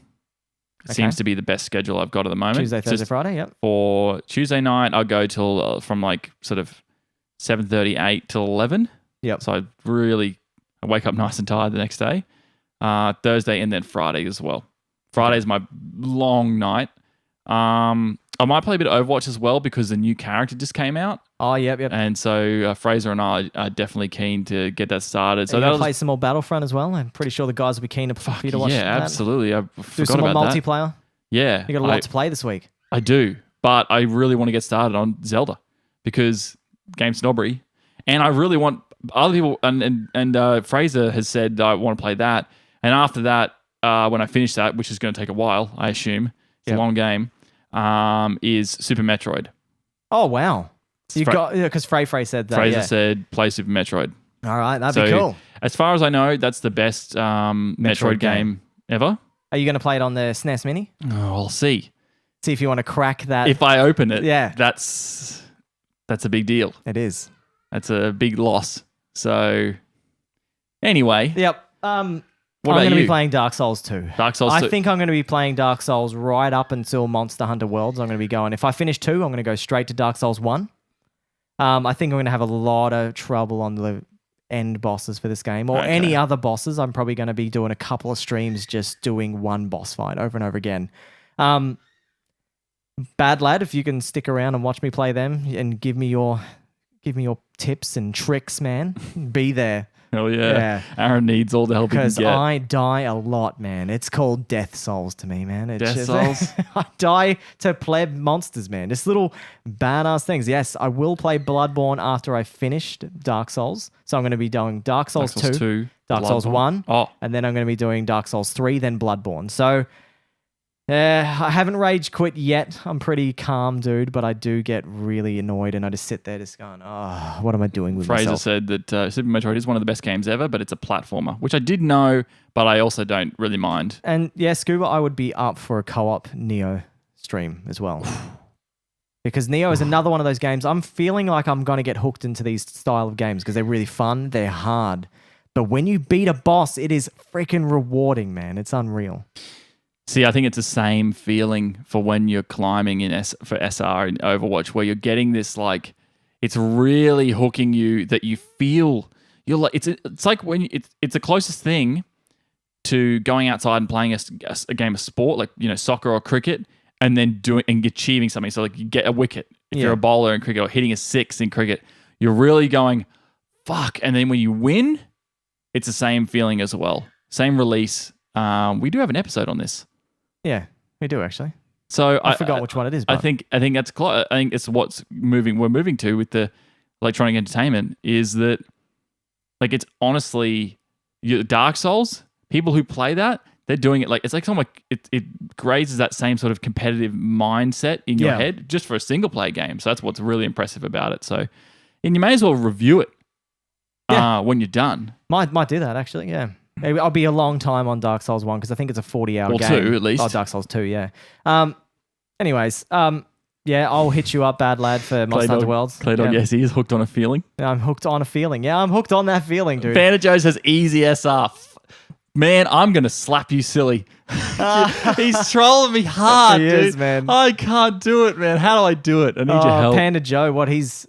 It seems to be the best schedule I've got at the moment. Tuesday, Thursday, Friday, yep. For Tuesday night, I'll go till from like sort of 7:30, 8 till 11. Yep. So I wake up nice and tired the next day. Thursday and then Friday as well. Friday is my long night. I might play a bit of Overwatch as well because the new character just came out. Oh, yep. And so Fraser and I are definitely keen to get that started. So that'll play some more Battlefront as well. I'm pretty sure the guys will be keen for you to watch. Yeah, absolutely. I do forgot some more about multiplayer. That. Yeah, you got a lot to play this week. I do, but I really want to get started on Zelda because game snobbery, and I really want other people. And Fraser has said I want to play that, and after that, when I finish that, which is going to take a while, I assume it's a long game, is Super Metroid. Oh wow! You got because Frey said that. Fraser said play Super Metroid. All right, that'd be cool. As far as I know, that's the best Metroid game ever. Are you going to play it on the SNES Mini? Oh, I'll see. See if you want to crack that. If I open it, yeah, that's a big deal. It is. That's a big loss. So, anyway. Yep. I'm going to be playing Dark Souls 2. Dark Souls 2. I think I'm going to be playing Dark Souls right up until Monster Hunter Worlds. I'm going to be going. If I finish 2, I'm going to go straight to Dark Souls 1. I think I'm going to have a lot of trouble on the end bosses for this game or any other bosses. I'm probably going to be doing a couple of streams just doing one boss fight over and over again. Bad Lad, if you can stick around and watch me play them and give me your tips and tricks, man, be there. Hell yeah. Aaron needs all the help he can get. Because I die a lot, man. It's called Death Souls to me, man. Death Souls? I die to pleb monsters, man. Just little badass things. Yes, I will play Bloodborne after I finished Dark Souls. So I'm going to be doing Dark Souls 2, Dark Souls 1, and then I'm going to be doing Dark Souls 3, then Bloodborne. So I haven't rage quit yet. I'm pretty calm, dude, but I do get really annoyed and I just sit there just going, oh, what am I doing with myself? Fraser said that Super Metroid is one of the best games ever, but it's a platformer, which I did know, but I also don't really mind. And yeah, Scuba, I would be up for a co-op Neo stream as well. Because Neo is another one of those games. I'm feeling like I'm going to get hooked into these style of games because they're really fun. They're hard. But when you beat a boss, it is freaking rewarding, man. It's unreal. See, I think it's the same feeling for when you're climbing for SR in Overwatch, where you're getting this like, it's really hooking you that you feel you're like it's like when it's the closest thing to going outside and playing a game of sport, like soccer or cricket, and then doing and achieving something. So like you get a wicket if you're a bowler in cricket, or hitting a six in cricket. You're really going fuck, and then when you win, it's the same feeling as well. Same release. We do have an episode on this. Yeah, we do actually. So I forgot which one it is. But I think that's close. I think it's what's moving. We're moving to with the electronic entertainment is that like it's honestly Dark Souls. People who play that, they're doing it like it's like something like it grazes that same sort of competitive mindset in your head just for a single player game. So that's what's really impressive about it. So, and you may as well review it when you're done. Might do that actually. Yeah. I'll be a long time on Dark Souls 1 because I think it's a 40-hour game. Or 2 at least. Oh, Dark Souls 2, yeah. Anyways, I'll hit you up, Bad Lad, for Monster Hunter Worlds. Claydog, yes, he is hooked on a feeling. I'm hooked on a feeling. Yeah, I'm hooked on that feeling, dude. Banjo says easy SR. Man, I'm going to slap you silly. He's trolling me hard, dude. Is, man. I can't do it, man. How do I do it? I need your help. Panda Joe, what is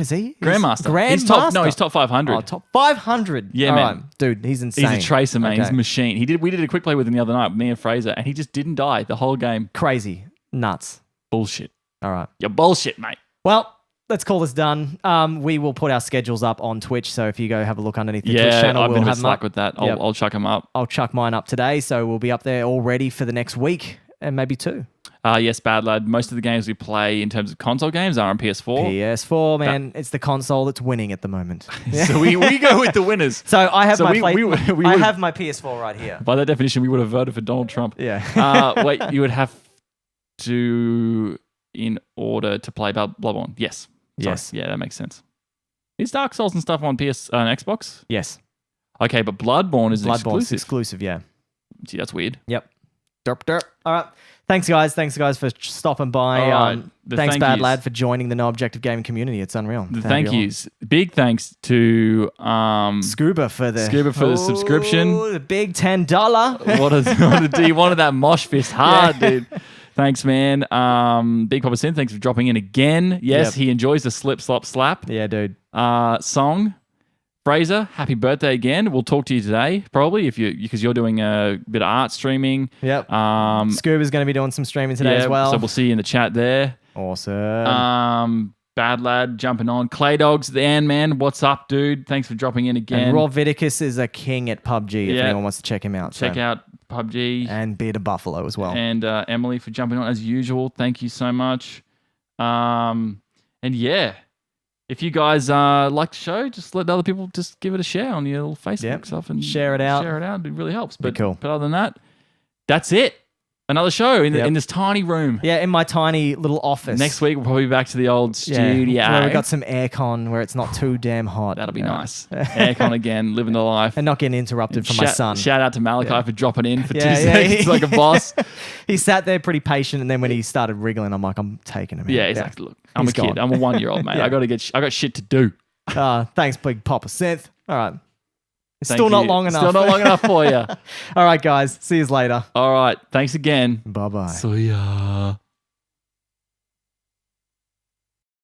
he? Grandmaster. He's top 500. Oh, top 500. Yeah, all man. Right. Dude, he's insane. He's a tracer, man. Okay. He's a machine. We did a quick play with him the other night, me and Fraser, and he just didn't die the whole game. Crazy. Nuts. Bullshit. All right. You're bullshit, mate. Well, let's call this done. We will put our schedules up on Twitch, so if you go have a look underneath the Twitch channel, I've been we'll a have bit slack with that. I'll chuck them up. I'll chuck mine up today, so we'll be up there all ready for the next week and maybe 2. Yes, Bad Lad. Most of the games we play in terms of console games are on PS4. PS4, man. It's the console that's winning at the moment. So we go with the winners. So I have I have my PS4 right here. By that definition, we would have voted for Donald Trump. Yeah. Wait, you would have to, in order to play Bloodborne. Yes. Sorry. Yes. Yeah, that makes sense. Is Dark Souls and stuff on Xbox? Yes. Okay, but Bloodborne is exclusive, yeah. Gee, that's weird. Yep. Derp. All right. Thanks, guys. Thanks, guys, for stopping by. Right. Thanks, Bad Lad, for joining the No Objective Gaming community. It's unreal. The thank yous. Big thanks to Scuba for the subscription. The big $10. He wanted that mosh fist hard, dude. Thanks, man. Big Papa Sin, thanks for dropping in again. Yes, he enjoys the slip, slop, slap. Yeah, dude. Song. Fraser, happy birthday again. We'll talk to you today, probably, because you're doing a bit of art streaming. Yep. Scuba's going to be doing some streaming today as well. So we'll see you in the chat there. Awesome. Bad Lad jumping on. Claydogs, the Ant-Man, what's up, dude? Thanks for dropping in again. And Rob Viticus is a king at PUBG if anyone wants to check him out. Check out PUBG. And Beard of Buffalo as well. And Emily for jumping on as usual. Thank you so much. And yeah. If you guys like the show, just let other people just give it a share on your little Facebook stuff and share it out. It really helps. But cool. But other than that, that's it. Another show in this tiny room. Yeah, in my tiny little office. Next week, we'll probably be back to the old studio. Where we got some aircon where it's not too damn hot. That'll be nice. Aircon again, living the life. And not getting interrupted from my son. Shout out to Malachi for dropping in for 2 seconds like a boss. He sat there pretty patient, and then when he started wriggling, I'm like, I'm taking him out. Yeah, exactly. Look, I'm a kid. I'm a 1-year-old, mate. I got shit to do. Thanks, Big Papa Synth. All right. Still not long enough. Still not long enough for you. All right, guys. See you later. All right. Thanks again. Bye-bye. See ya.